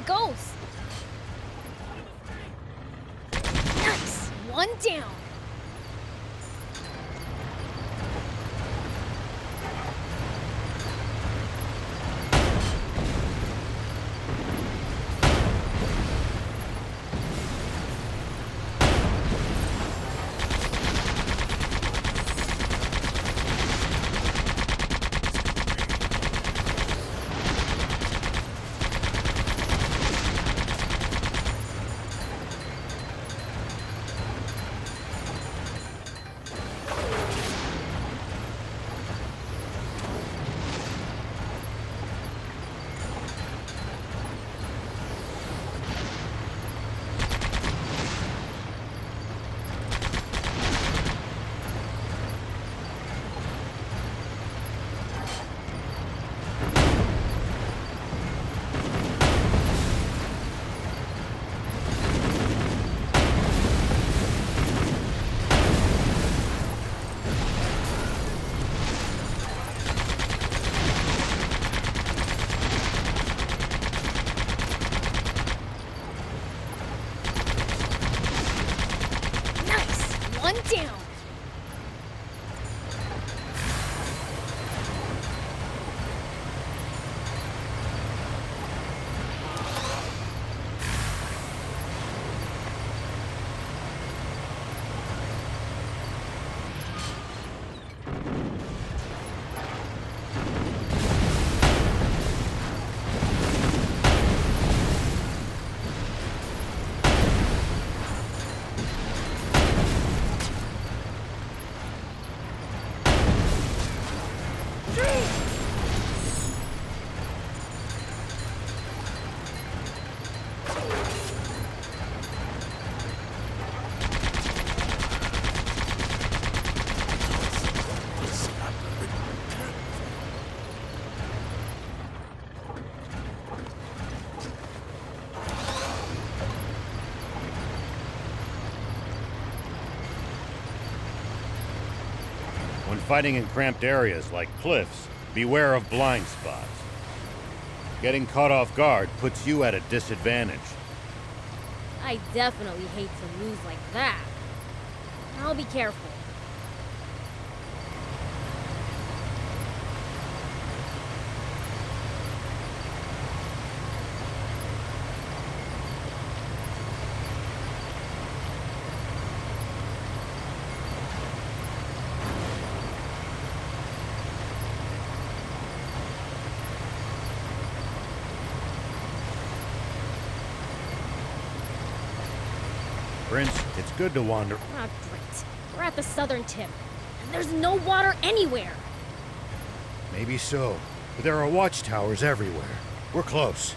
goes. Nice! One down. One down. When fighting in cramped areas like cliffs, beware of blind spots. Getting caught off guard puts you at a disadvantage. I definitely hate to lose like that. I'll be careful. Prince, it's good to wander. Ah, great. We're at the southern tip, and there's no water anywhere. Maybe so, but there are watchtowers everywhere. We're close.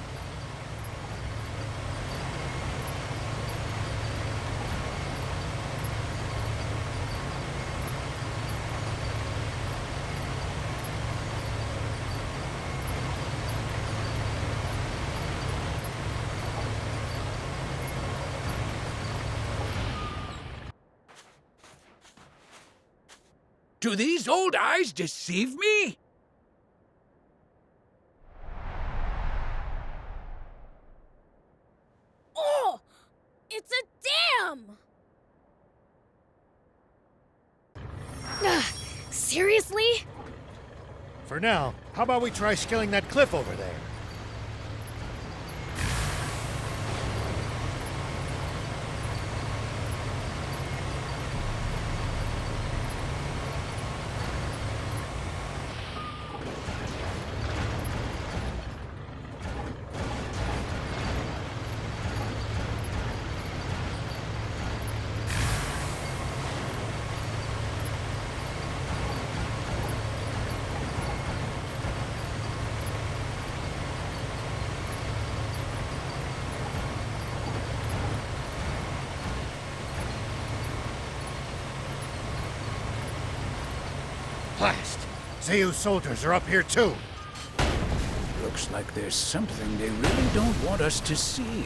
Do these old eyes deceive me? Oh! It's a dam! Seriously? For now, how about we try scaling that cliff over there? Blast! Zeus soldiers are up here too! Looks like there's something they really don't want us to see.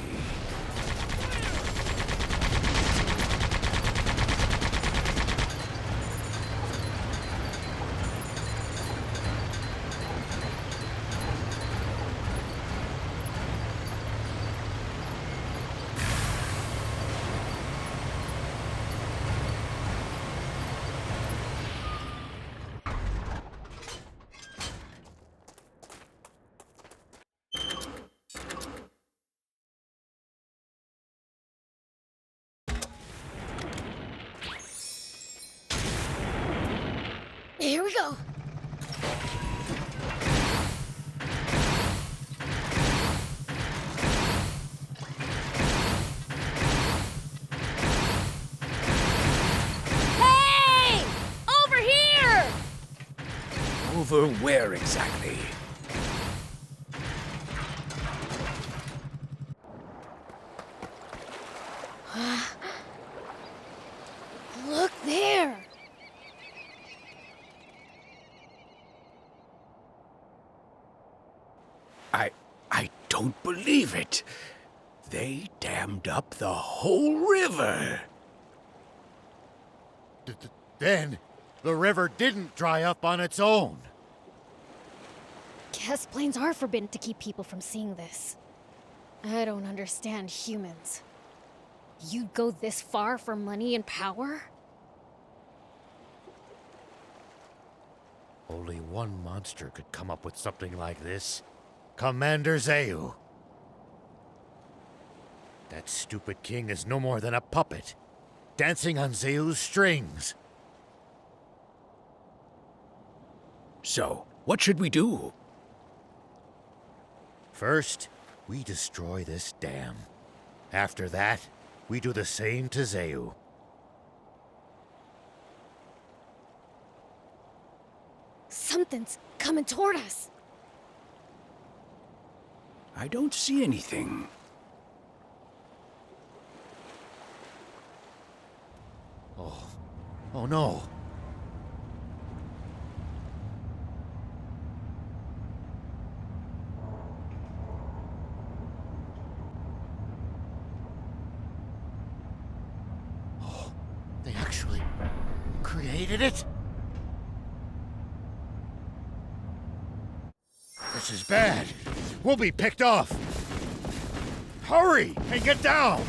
Here we go. Hey! Over here! Over where exactly? Look there! I don't believe it. They dammed up the whole river. Then, the river didn't dry up on its own. Guess planes are forbidden to keep people from seeing this. I don't understand humans. You'd go this far for money and power? Only one monster could come up with something like this. Commander Zeu. That stupid king is no more than a puppet, dancing on Zeu's strings. So, what should we do? First, we destroy this dam. After that, we do the same to Zeu. Something's coming toward us. I don't see anything. Oh no. Oh, they actually created it? This is bad. We'll be picked off. Hurry and get down.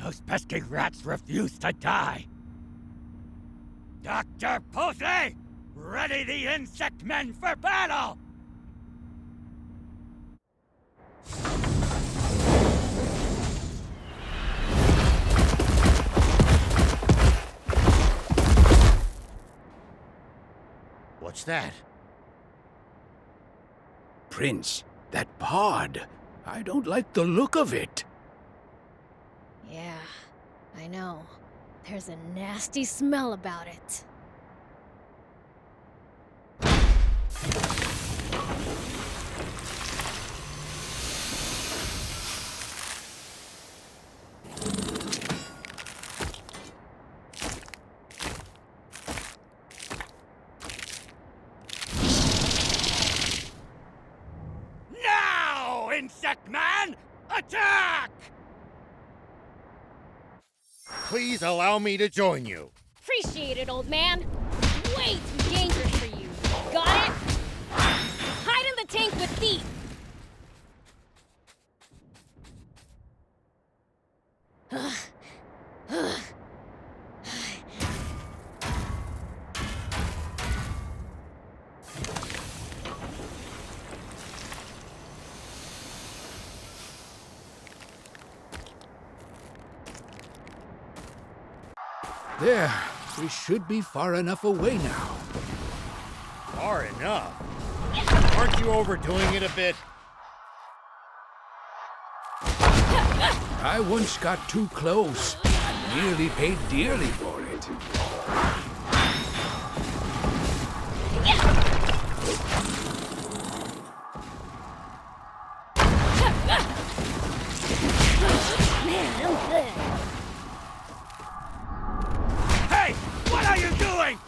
Those pesky rats refuse to die. Dr. Posey, ready the insect men for battle! What's that? Prince, that pod. I don't like the look of it. Yeah, I know. There's a nasty smell about it. Now, Insect Man! Attack! Please allow me to join you. Appreciate it, old man. Way too dangerous for you. Got it? Hide in the tank with Thief. There, we should be far enough away now. Far enough? Aren't you overdoing it a bit? I once got too close and nearly paid dearly for it. Man, I'm good. Hey! What are you doing?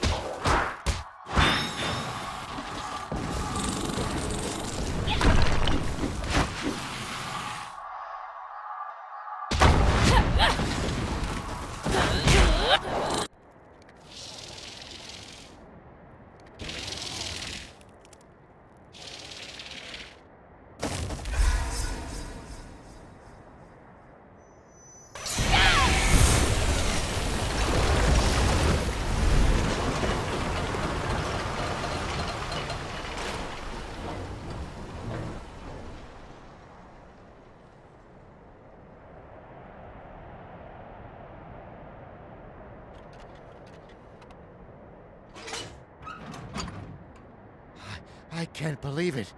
I can't believe it.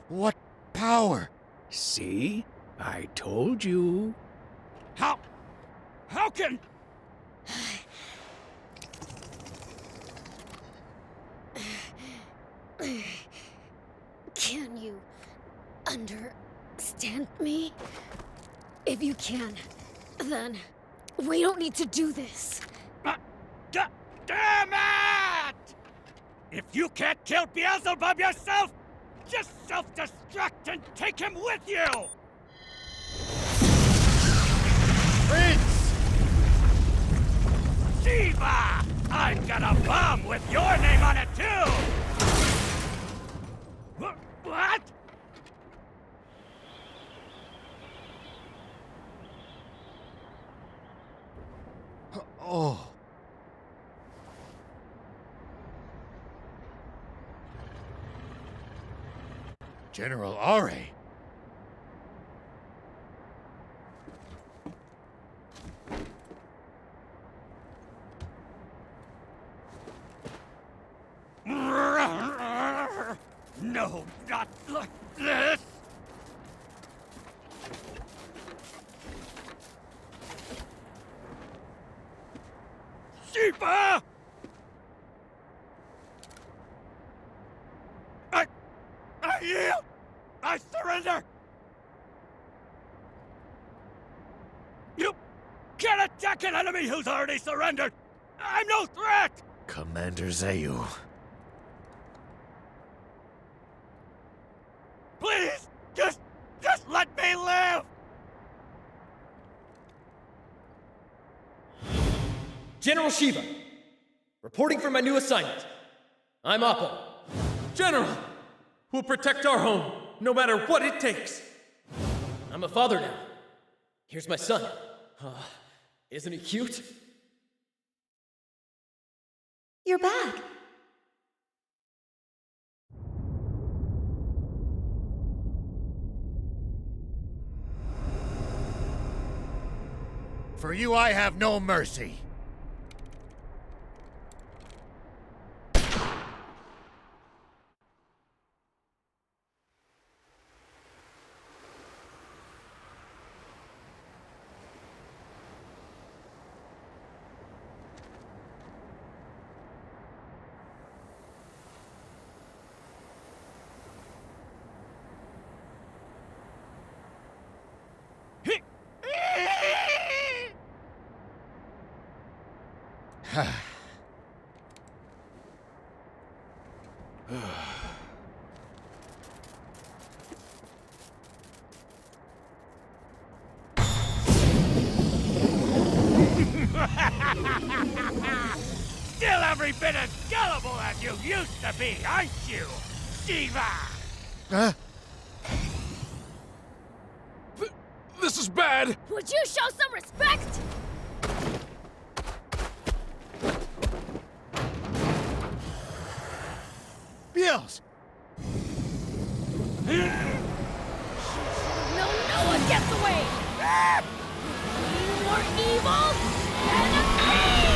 What power? See? I told you. How can... Can you understand me? If you can, then we don't need to do this. Damn it! If you can't kill Beelzebub yourself, just self-destruct and take him with you! Prince! Shiva! I've got a bomb with your name on it, too! What? Oh. General Are. No, not like this! Shiva! I yield! I surrender! You can't attack an enemy who's already surrendered! I'm no threat! Commander Zayu. Please! Just let me live! General Shiva, reporting for my new assignment. I'm Appa. General, who'll protect our home, no matter what it takes. I'm a father now. Here's my son. Isn't he cute? You're back. For you I have no mercy. Still every bit as gullible as you used to be, aren't you, Shiva? Huh? This is bad! Would you show some respect? Beels! No one gets away! More evil enemies!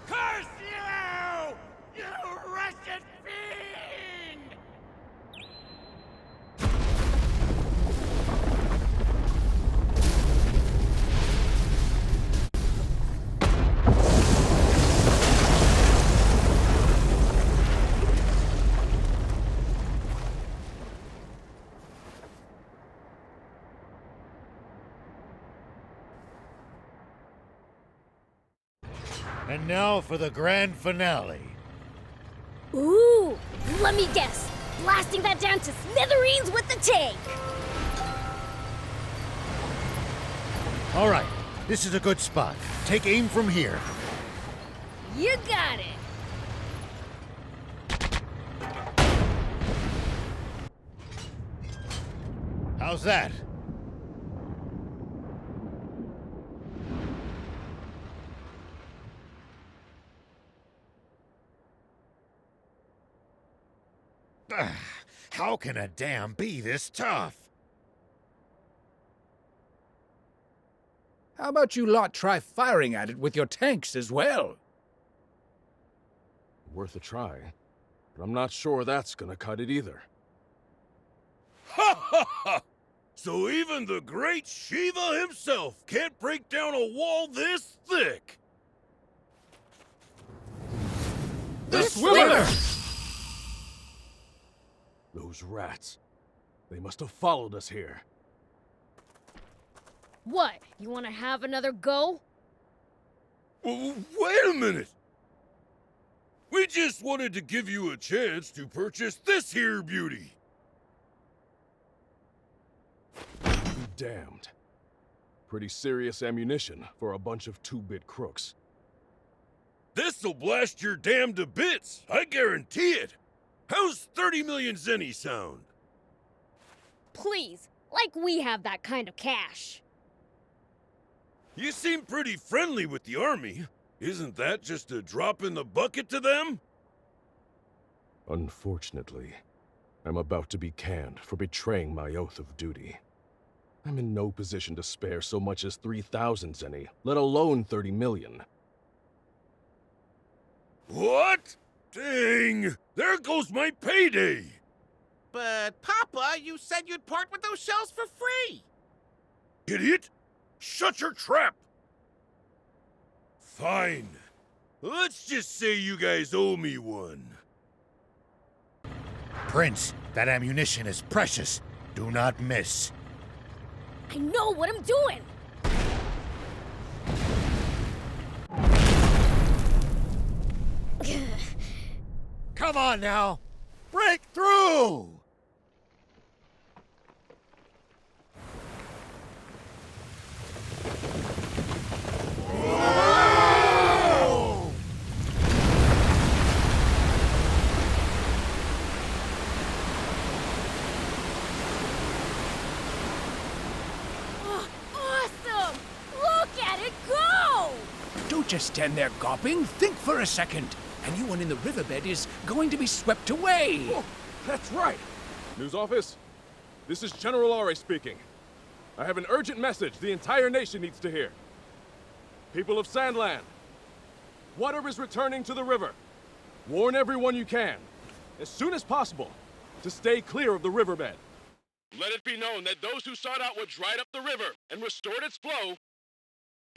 Curse you! You wretched fiend! And now for the grand finale. Ooh, let me guess. Blasting that down to smithereens with the tank. All right, this is a good spot. Take aim from here. You got it. How's that? How can a dam be this tough? How about you lot try firing at it with your tanks as well? Worth a try, but I'm not sure that's gonna cut it either. Ha ha ha! So even the great Shiva himself can't break down a wall this thick! The swimmer! Those rats. They must have followed us here. What? You want to have another go? Wait a minute! We just wanted to give you a chance to purchase this here beauty. Be damned. Pretty serious ammunition for a bunch of two-bit crooks. This'll blast your dam to bits, I guarantee it. How's 30 million zenny sound? Please, like we have that kind of cash. You seem pretty friendly with the army. Isn't that just a drop in the bucket to them? Unfortunately, I'm about to be canned for betraying my oath of duty. I'm in no position to spare so much as 3,000 zenny, let alone 30 million. What? Dang! There goes my payday! But, Papa, you said you'd part with those shells for free! Idiot! Shut your trap! Fine. Let's just say you guys owe me one. Prince, that ammunition is precious. Do not miss. I know what I'm doing! Come on now! Break through! Awesome! Look at it go! Don't just stand there gawping. Think for a second. Anyone in the riverbed is going to be swept away. Oh, that's right. News office, this is General Are speaking. I have an urgent message the entire nation needs to hear. People of Sandland, water is returning to the river. Warn everyone you can, as soon as possible, to stay clear of the riverbed. Let it be known that those who sought out what dried up the river and restored its flow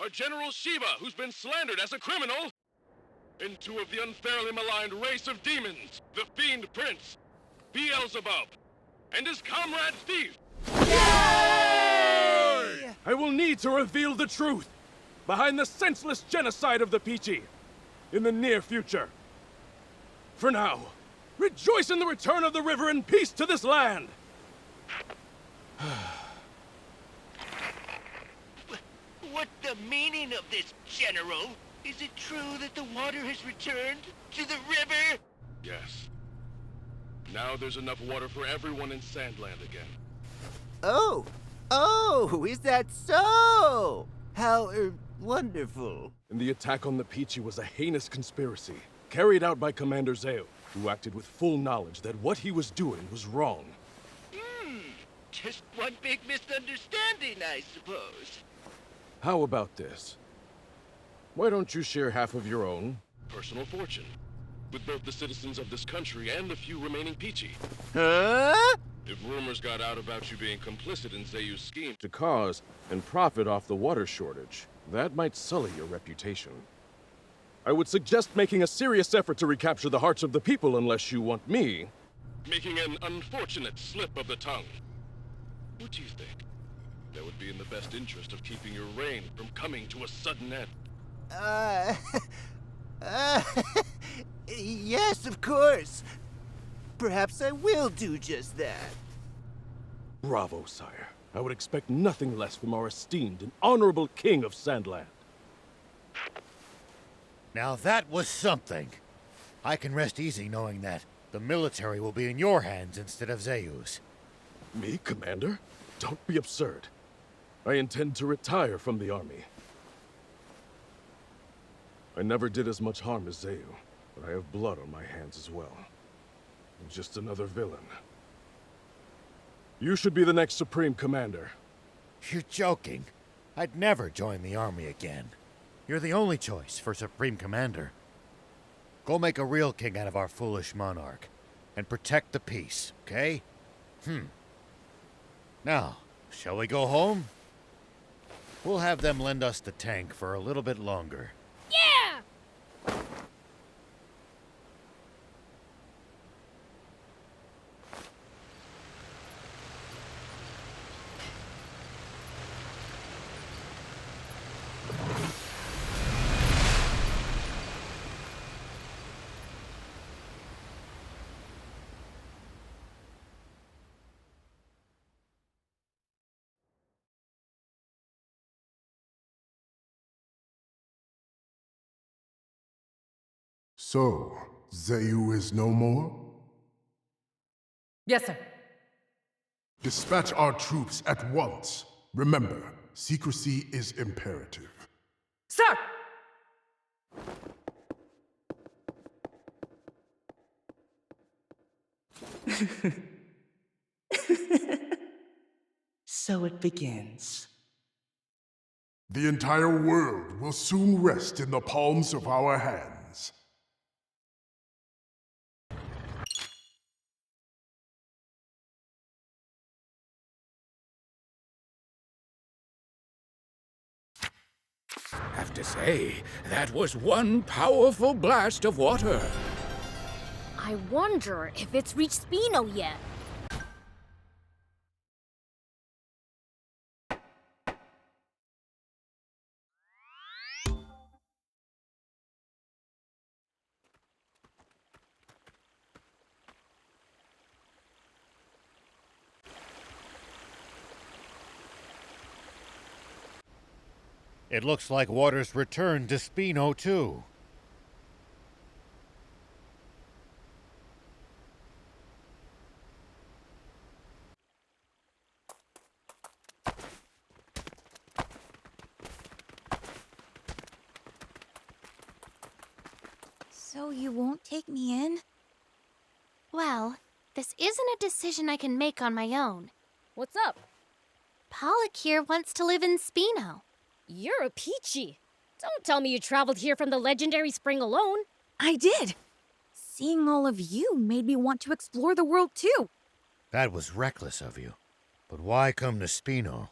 are General Shiva, who's been slandered as a criminal, and two of the unfairly maligned race of demons, the Fiend Prince, Beelzebub, and his comrade Thief. Yay! I will need to reveal the truth behind the senseless genocide of the Peachy in the near future. For now, rejoice in the return of the river and peace to this land! What's the meaning of this, General? Is it true that the water has returned to the river? Yes. Now there's enough water for everyone in Sandland again. Oh! Oh, is that so? How, wonderful. And the attack on the Peachy was a heinous conspiracy, carried out by Commander Zeo, who acted with full knowledge that what he was doing was wrong. Just one big misunderstanding, I suppose. How about this? Why don't you share half of your own Personal fortune, with both the citizens of this country and the few remaining Peachy. Huh? If rumors got out about you being complicit in Zeyu's scheme to cause and profit off the water shortage, that might sully your reputation. I would suggest making a serious effort to recapture the hearts of the people unless you want me. making an unfortunate slip of the tongue. What do you think? That would be in the best interest of keeping your reign from coming to a sudden end. Yes, of course. Perhaps I will do just that. Bravo, sire. I would expect nothing less from our esteemed and honorable king of Sandland. Now that was something. I can rest easy knowing that the military will be in your hands instead of Zeyu's. Me, Commander? Don't be absurd. I intend to retire from the army. I never did as much harm as Zeyu, but I have blood on my hands as well. I'm just another villain. You should be the next Supreme Commander. You're joking. I'd never join the army again. You're the only choice for Supreme Commander. Go make a real king out of our foolish monarch, and protect the peace, okay? Now, shall we go home? We'll have them lend us the tank for a little bit longer. Yeah! So, Zayu is no more? Yes, sir. Dispatch our troops at once. Remember, secrecy is imperative. Sir! So it begins. The entire world will soon rest in the palms of our hands. Have to say, that was one powerful blast of water. I wonder if it's reached Spino yet. It looks like water's returned to Spino, too. So you won't take me in? Well, this isn't a decision I can make on my own. What's up? Pollock here wants to live in Spino. You're a peachy. Don't tell me you traveled here from the legendary spring alone. I did. Seeing all of you made me want to explore the world too. That was reckless of you. But why come to Spino?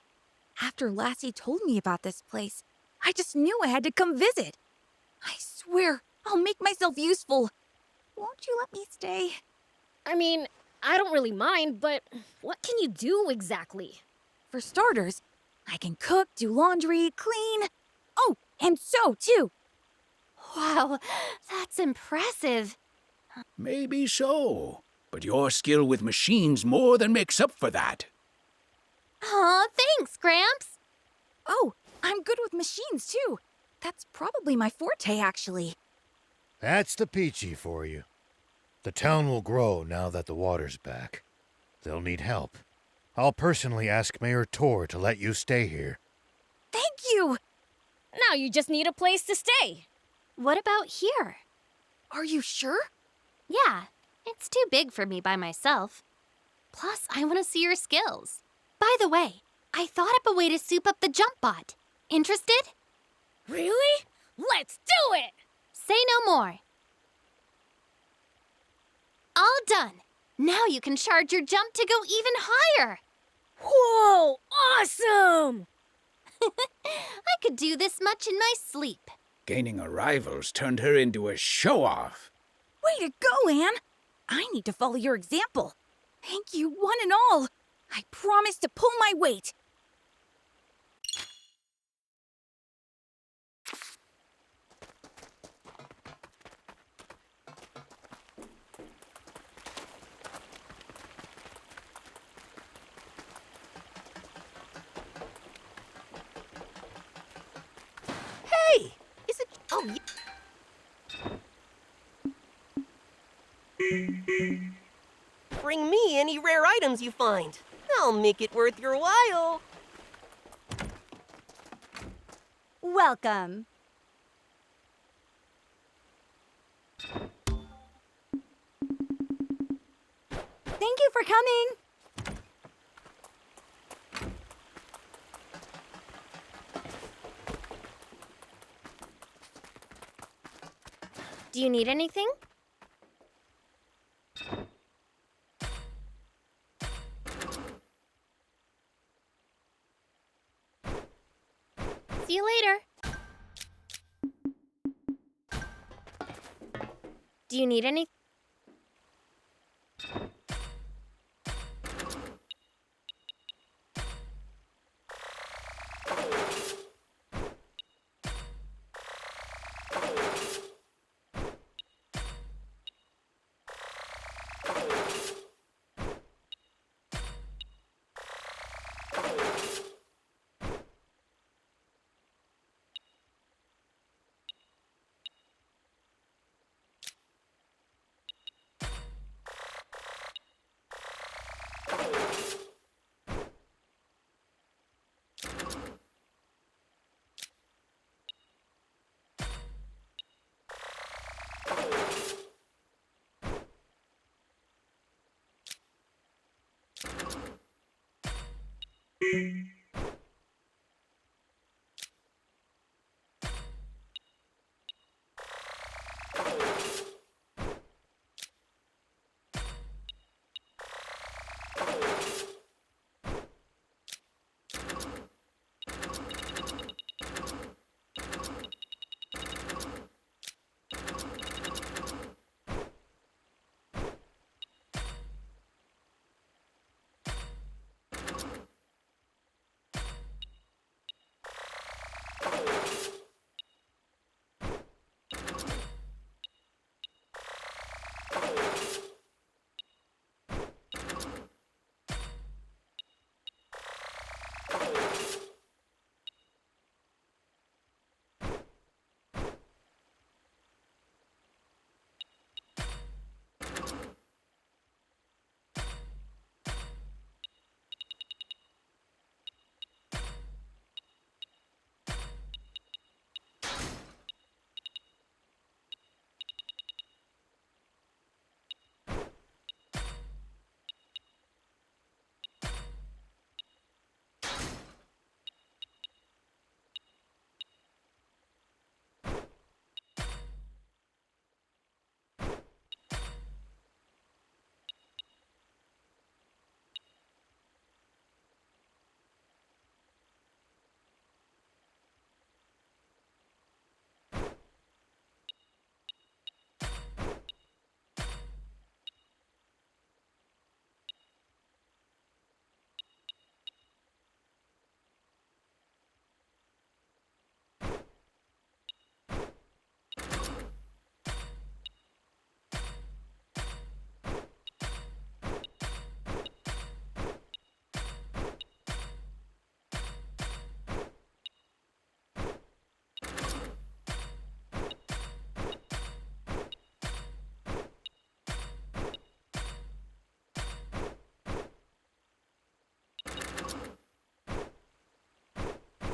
After Lassie told me about this place, I just knew I had to come visit. I swear, I'll make myself useful. Won't you let me stay? I mean, I don't really mind, but what can you do exactly? For starters, I can cook, do laundry, clean. Oh, and sew too. Wow, that's impressive. Maybe so, but your skill with machines more than makes up for that. Aw, thanks, Gramps. Oh, I'm good with machines too. That's probably my forte, actually. That's the Peachy for you. The town will grow now that the water's back. They'll need help. I'll personally ask Mayor Tor to let you stay here. Thank you! Now you just need a place to stay. What about here? Are you sure? Yeah, it's too big for me by myself. Plus, I want to see your skills. By the way, I thought up a way to soup up the jump bot. Interested? Really? Let's do it! Say no more. All done. Now you can charge your jump to go even higher. Whoa, awesome! I could do this much in my sleep. Gaining a rival's turned her into a show-off. Way to go, Anne! I need to follow your example. Thank you, one and all. I promise to pull my weight. Hey! Is it... Oh, Bring me any rare items you find. I'll make it worth your while. Welcome. Thank you for coming. Do you need anything? See you later. Do you need any?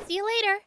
See you later.